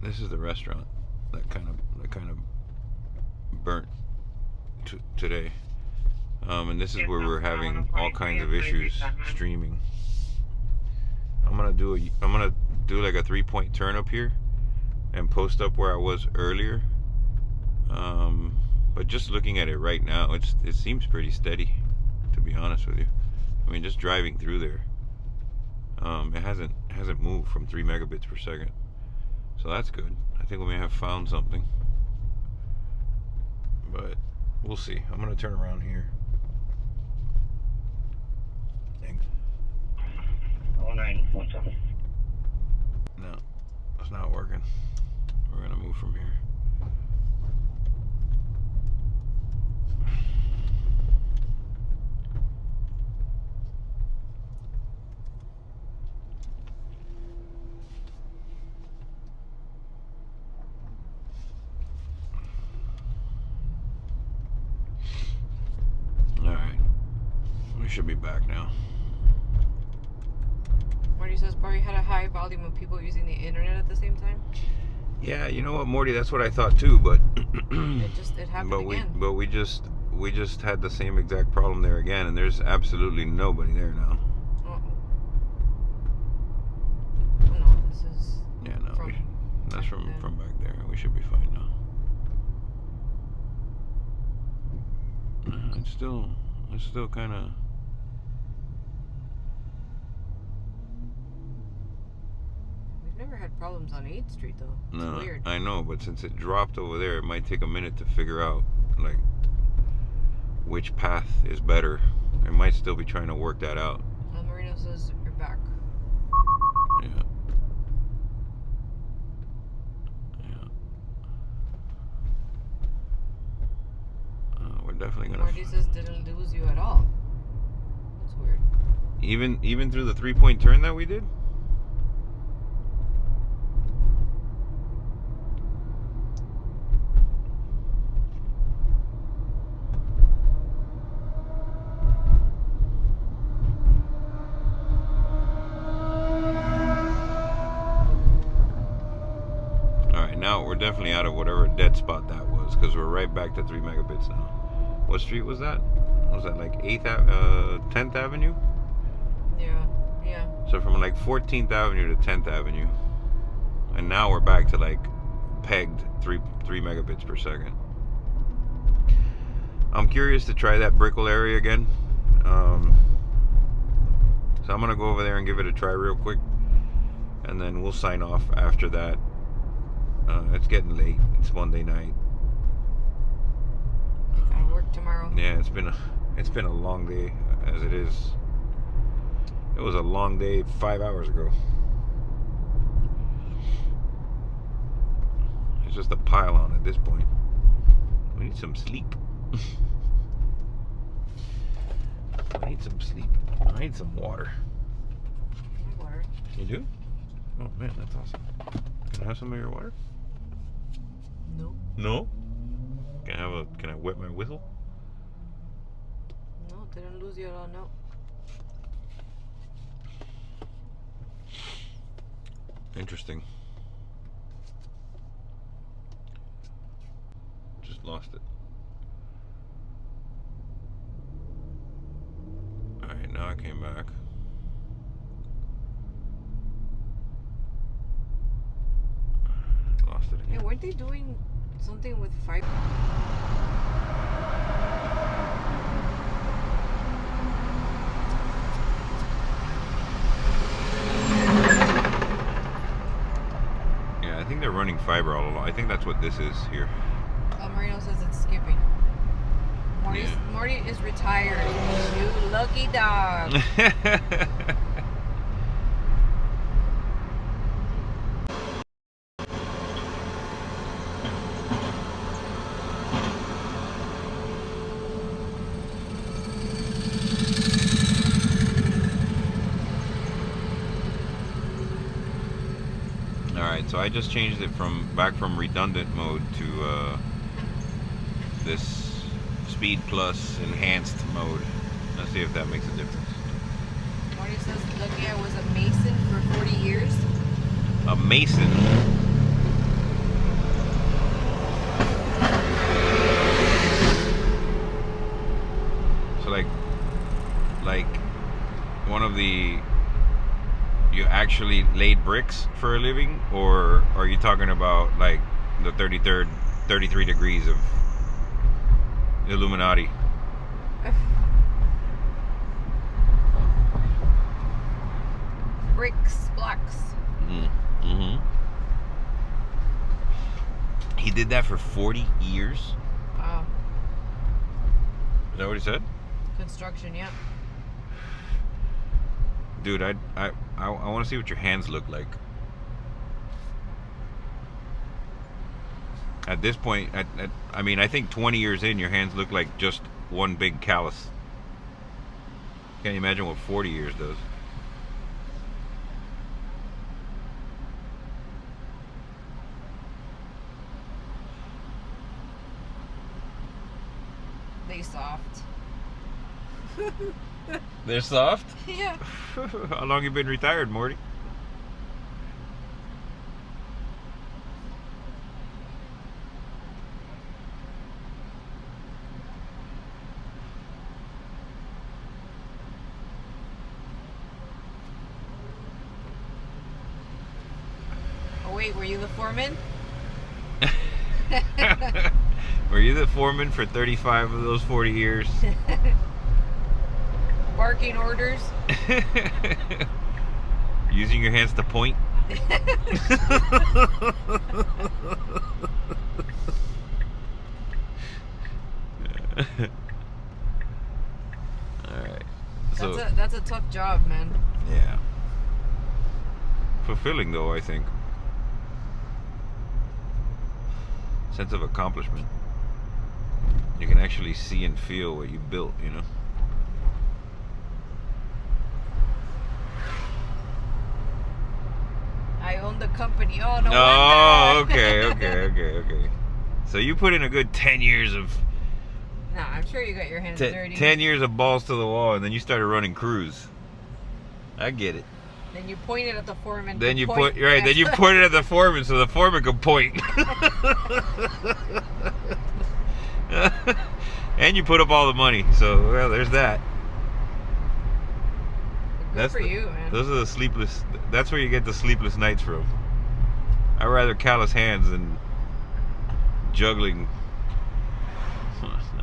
This is the restaurant that kind of burnt today. And this is where we're having all kinds of issues streaming. I'm gonna do like a 3-point turn up here and post up where I was earlier. But just looking at it right now, it seems pretty steady, to be honest with you. I mean, just driving through there, it hasn't moved from 3 megabits per second, so that's good. I think we may have found something, but we'll see. I'm gonna turn around here. Thanks. 0917. No, it's not working. We're gonna move from here. Alright. We should be back now. Morty says Barry had a high volume of people using the internet at the same time. Yeah, you know what, Morty, that's what I thought too, but it happened again. But we just had the same exact problem there again, and there's absolutely nobody there now. Oh no, this is that's from back there. We should be fine now. It's still kind of. We've never had problems on 8th Street though. It's No, weird. I know, but since it dropped over there, it might take a minute to figure out like which path is better. I might still be trying to work that out. El Marino says you're back. Yeah. We're definitely gonna. Marty says didn't lose you at all. That's weird. Even through the 3-point turn that we did. Now we're definitely out of whatever dead spot that was, because we're right back to 3 megabits now. What street was that? Was that like 10th Avenue? Yeah. So from like 14th Avenue to 10th Avenue, and now we're back to like pegged 3 megabits per second. I'm curious to try that Brickell area again. So I'm gonna go over there and give it a try real quick, and then we'll sign off after that. It's getting late. It's Monday night. Gotta work tomorrow. Yeah, it's been a long day as it is. It was a long day 5 hours ago. It's just a pile on at this point. We need some sleep. I need some sleep. I need some water. Water. You do? Oh man, that's awesome. Can I have some of your water? No. No? Can I wet my whistle? No, didn't lose you at all, no. Interesting. Just lost it. Alright, now I came back. Lost it again. Hey, weren't they doing something with fiber? Yeah, I think they're running fiber all along. I think that's what this is here. El Marino says it's skipping. Morty is retired. You lucky dog. Alright, so I just changed it back from redundant mode to this speed plus enhanced mode. Let's see if that makes a difference. Morty says, lucky I was a mason for 40 years. A mason? So like one of the, you actually laid bricks for a living, or are you talking about like the 33 degrees of Illuminati? Bricks, blocks. Mm-hmm. He did that for 40 years? Wow. Is that what he said? Construction, yeah. Dude, I want to see what your hands look like. At this point, I mean, I think 20 years in, your hands look like just one big callus. Can't imagine what 40 years does. They soft. They're soft? Yeah. How long you been retired, Morty? Oh wait, were you the foreman? Were you the foreman for 35 of those 40 years? Barking orders. Using your hands to point? All right. So That's a tough job, man. yeah. Fulfilling though, I think. Sense of accomplishment. You can actually see and feel what you built, you know. I own the company. Oh, no Oh, wonder. okay. So you put in a good 10 years of... Nah, I'm sure you got your hands dirty. 10 years of balls to the wall, and then you started running crews. I get it. Then you pointed at the foreman. Then you point right. Then you pointed at the foreman so the foreman could point. And you put up all the money. So well, there's that. Good for you, man. Those are the sleepless. That's where you get the sleepless nights from. I'd rather callous hands than juggling.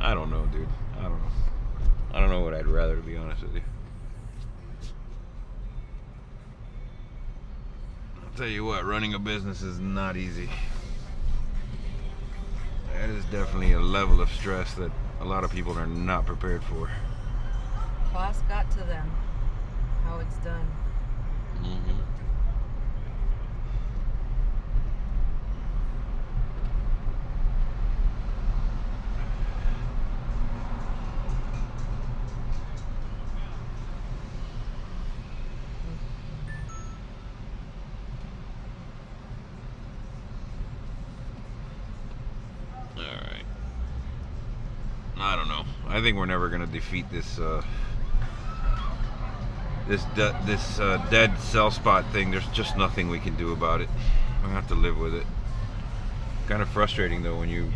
I don't know, dude. I don't know what I'd rather, to be honest with you. I'll tell you what, running a business is not easy. That is definitely a level of stress that a lot of people are not prepared for. Class got to them. How it's done. Mm-hmm. Alright. I don't know. I think we're never going to defeat this dead cell spot thing. There's just nothing we can do about it. I have to live with it. Kind of frustrating though when you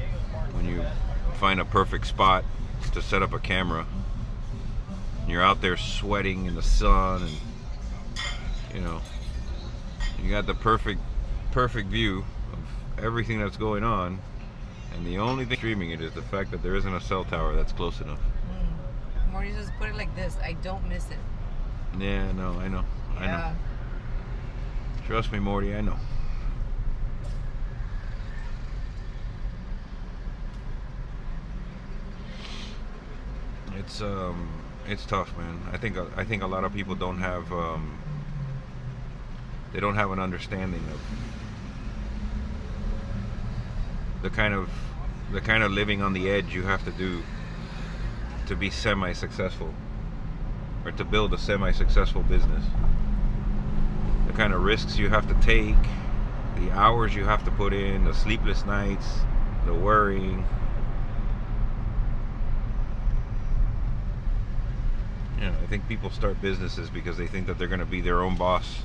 find a perfect spot to set up a camera. You're out there sweating in the sun, and you know you got the perfect view of everything that's going on, and the only thing streaming it is the fact that there isn't a cell tower that's close enough. Morty just put it like this: I don't miss it. Yeah, no, I know. Yeah. I know. Trust me, Morty, I know. It's tough, man. I think a lot of people don't have they don't have an understanding of the kind of living on the edge you have to do to be semi-successful, or to build a semi-successful business. The kind of risks you have to take, the hours you have to put in, the sleepless nights, the worrying. You know, I think people start businesses because they think that they're going to be their own boss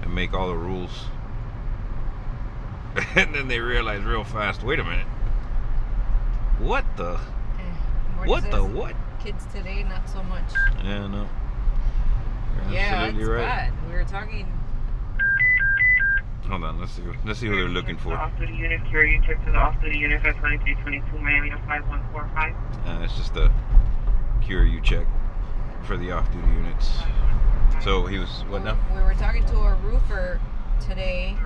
and make all the rules. And then they realize real fast, wait a minute. What the? What? Kids today, not so much. Yeah, no. You're Yeah, absolutely it's right. bad. We were talking. Hold on, let's see who they're looking for. Off-duty unit, carrier check to the off-duty unit at 2322 Miami 5145. It's just a QRU check for the off-duty units. So he was, what now? We were talking to a roofer today.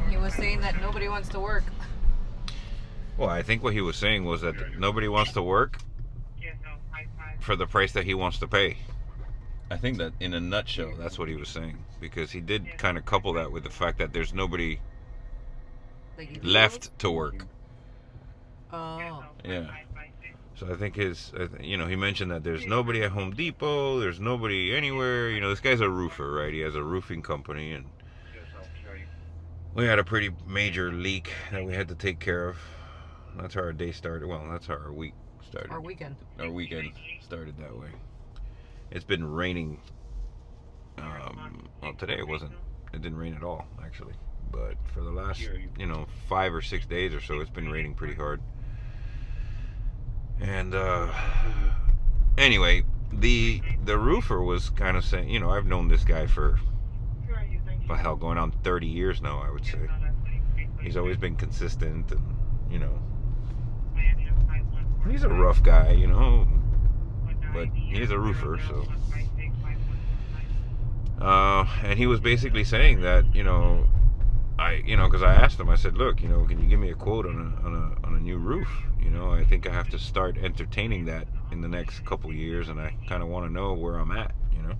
He was saying that nobody wants to work. Well, I think what he was saying was that nobody wants to work for the price that he wants to pay. I think that in a nutshell, that's what he was saying. Because he did kind of couple that with the fact that there's nobody left to work. Oh. Yeah. So I think he mentioned that there's nobody at Home Depot, there's nobody anywhere. You know, this guy's a roofer, right? He has a roofing company, and we had a pretty major leak that we had to take care of. That's how our day started. Well, that's how our week started. Our weekend. Our weekend started that way. It's been raining. Well, today it didn't rain at all, actually. But for the last, 5 or 6 days or so, it's been raining pretty hard. And anyway, the roofer was kind of saying, I've known this guy for, going on 30 years now, I would say. He's always been consistent, and he's a rough guy, but he's a roofer, so. And he was basically saying that, because I asked him, I said, look, can you give me a quote on a new roof? I think I have to start entertaining that in the next couple years, and I kind of want to know where I'm at, you know.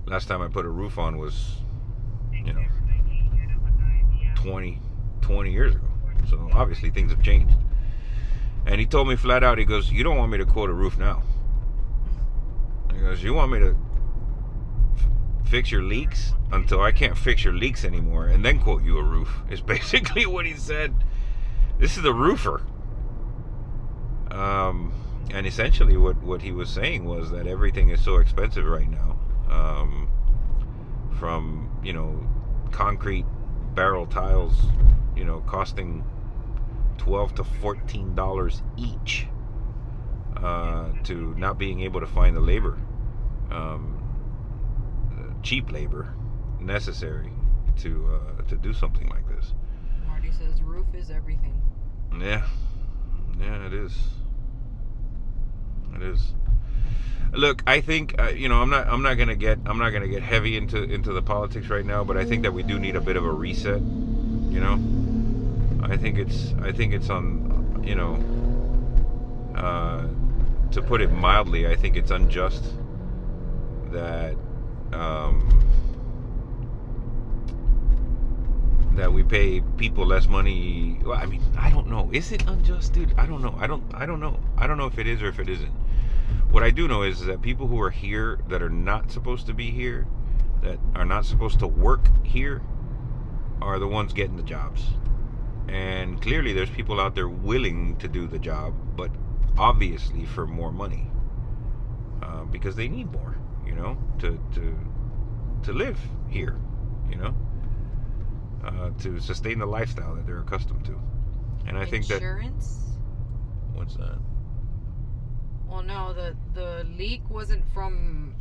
Last time I put a roof on was, you know, 20 years ago. So obviously things have changed. And he told me flat out, he goes, you don't want me to quote a roof now. He goes, you want me to fix your leaks until I can't fix your leaks anymore and then quote you a roof, is basically what he said. This is a roofer. And essentially what he was saying was that everything is so expensive right now. From, you know, concrete barrel tiles, you know, costing $12 to $14 each, to not being able to find the labor, cheap labor necessary to do something like this. Marty says roof is everything. Yeah, it is. It is. Look, I think you know, I'm not gonna get heavy into the politics right now, but I think that we do need a bit of a reset. You know, I think it's on, you know, to put it mildly, I think it's unjust that that we pay people less money. Well, I mean, I don't know. Is it unjust, dude? I don't know. I don't know. I don't know if it is or if it isn't. What I do know is that people who are here that are not supposed to be here, that are not supposed to work here, are the ones getting the jobs. And clearly there's people out there willing to do the job, but obviously for more money, because they need more, you know, to live here, you know, to sustain the lifestyle that they're accustomed to. And I think that insurance. What's that? Well, no, the leak wasn't from.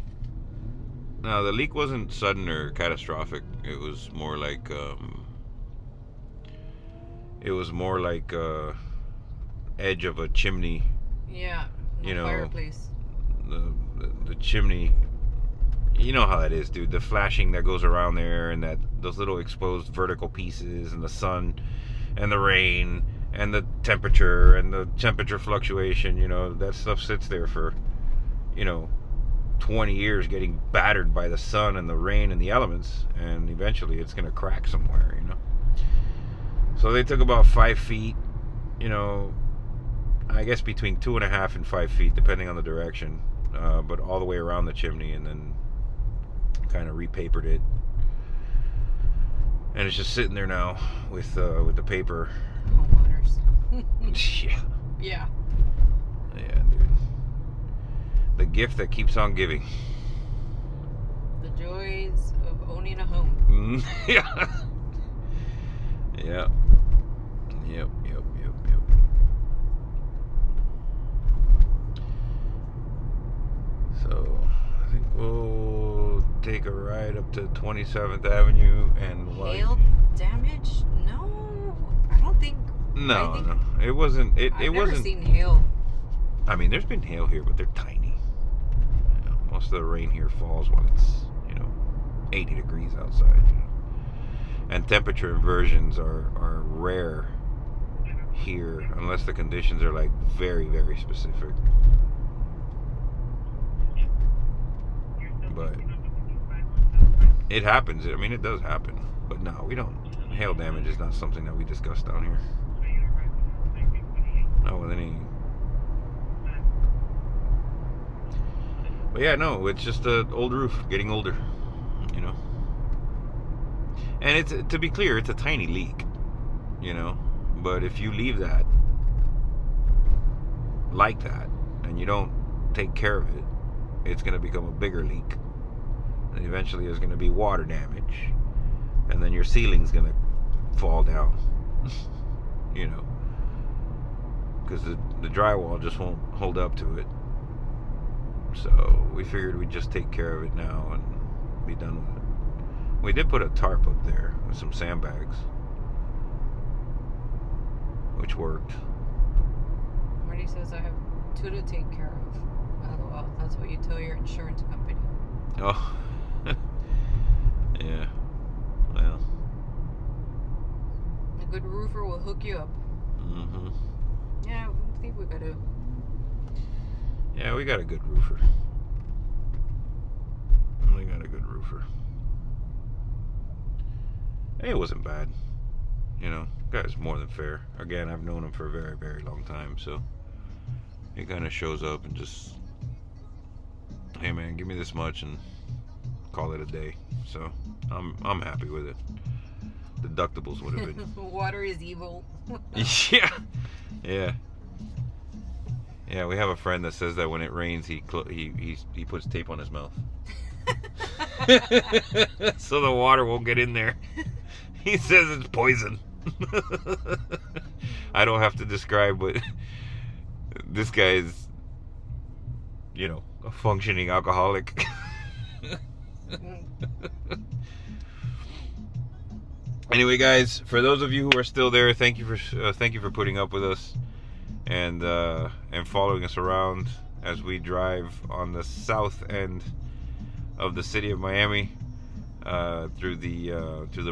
No, the leak wasn't sudden or catastrophic. It was more like edge of a chimney. Yeah. You know, fireplace. The chimney. You know how that is, dude. The flashing that goes around there, and those little exposed vertical pieces, and the sun, and the rain, and the temperature fluctuation. You know, that stuff sits there for, you know, 20 years getting battered by the sun and the rain and the elements, and eventually it's gonna crack somewhere, you know. So they took about 5 feet, you know, I guess between 2.5 and 5 feet depending on the direction, but all the way around the chimney, and then kind of repapered it, and it's just sitting there now with the paper. Homeowners. Yeah, Yeah. dude. The gift that keeps on giving. The joys of owning a home. Yeah. Yep. So I think we'll take a ride up to 27th Avenue and Hail damage? No, I don't think. No, it wasn't. It I've wasn't. never seen hail. I mean, there's been hail here, but they're tiny. You know, most of the rain here falls when it's, you know, 80 degrees outside. You know? And temperature inversions are rare here, unless the conditions are like very, very specific. But it happens. I mean, it does happen. But no, we don't. Hail damage is not something that we discuss down here. Not with any. But yeah, no, it's just an old roof getting older, you know. And it's, to be clear, it's a tiny leak, you know. But if you leave that like that and you don't take care of it, it's going to become a bigger leak. And eventually there's going to be water damage. And then your ceiling's going to fall down, you know. Because the drywall just won't hold up to it. So we figured we'd just take care of it now and be done with it. We did put a tarp up there with some sandbags, which worked. Marty says I have 2 to take care of. LOL. That's what you tell your insurance company. Oh. Yeah. Well. A good roofer will hook you up. Mm-hmm. Yeah, I think we gotta Yeah, we got a good roofer. We got a good roofer. It wasn't bad. You know, guy's more than fair. Again, I've known him for a very, very long time, so he kind of shows up and just, hey man, give me this much and call it a day. So I'm happy with it. Deductibles would have been. Water is evil. Yeah, yeah, yeah. We have a friend that says that when it rains, he puts tape on his mouth, so the water won't get in there. He says it's poison. I don't have to describe, but this guy is, you know, a functioning alcoholic. Anyway, guys, for those of you who are still there, thank you for putting up with us and following us around as we drive on the south end of the city of Miami, through the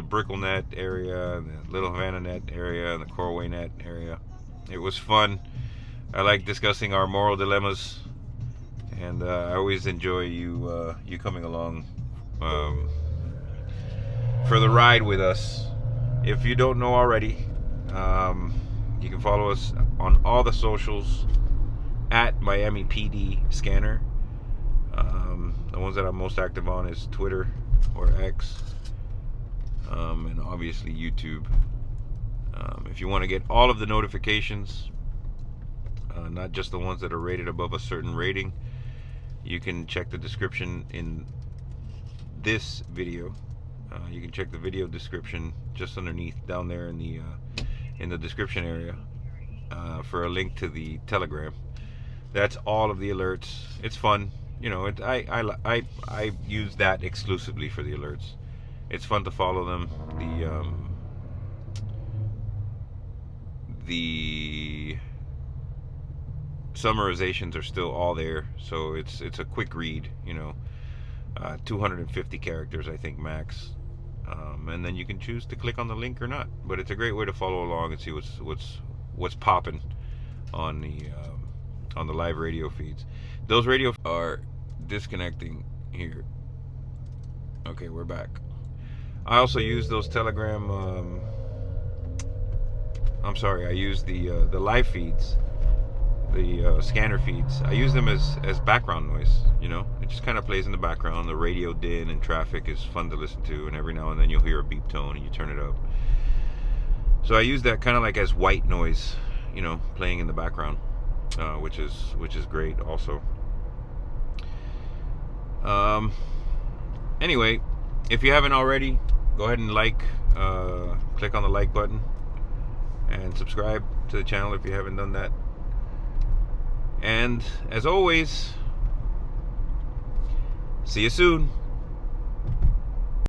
Brickellnet area, and the Little Havana Net area, and the Corway Net area. It was fun. I like discussing our moral dilemmas, and I always enjoy you coming along for the ride with us. If you don't know already, you can follow us on all the socials at Miami PD Scanner. The ones that I'm most active on is Twitter or X, and obviously YouTube. If you want to get all of the notifications, not just the ones that are rated above a certain rating, you can check the description in this video. You can check the video description just underneath down there in the description area for a link to the Telegram. That's all of the alerts. It's fun, you know. I use that exclusively for the alerts. It's fun to follow them. The summarizations are still all there, so it's a quick read, you know. 250 characters, I think, max. And then you can choose to click on the link or not. But it's a great way to follow along and see what's popping on the live radio feeds. Those radio are disconnecting here. Okay, we're back. I also use those Telegram. I'm sorry. I use the live feeds, the scanner feeds. I use them as background noise. You know, it just kind of plays in the background. The radio din and traffic is fun to listen to, and every now and then you'll hear a beep tone and you turn it up. So I use that kind of like as white noise, you know, playing in the background, which is great also. Anyway, if you haven't already, go ahead and click on the like button and subscribe to the channel if you haven't done that. And as always, see you soon.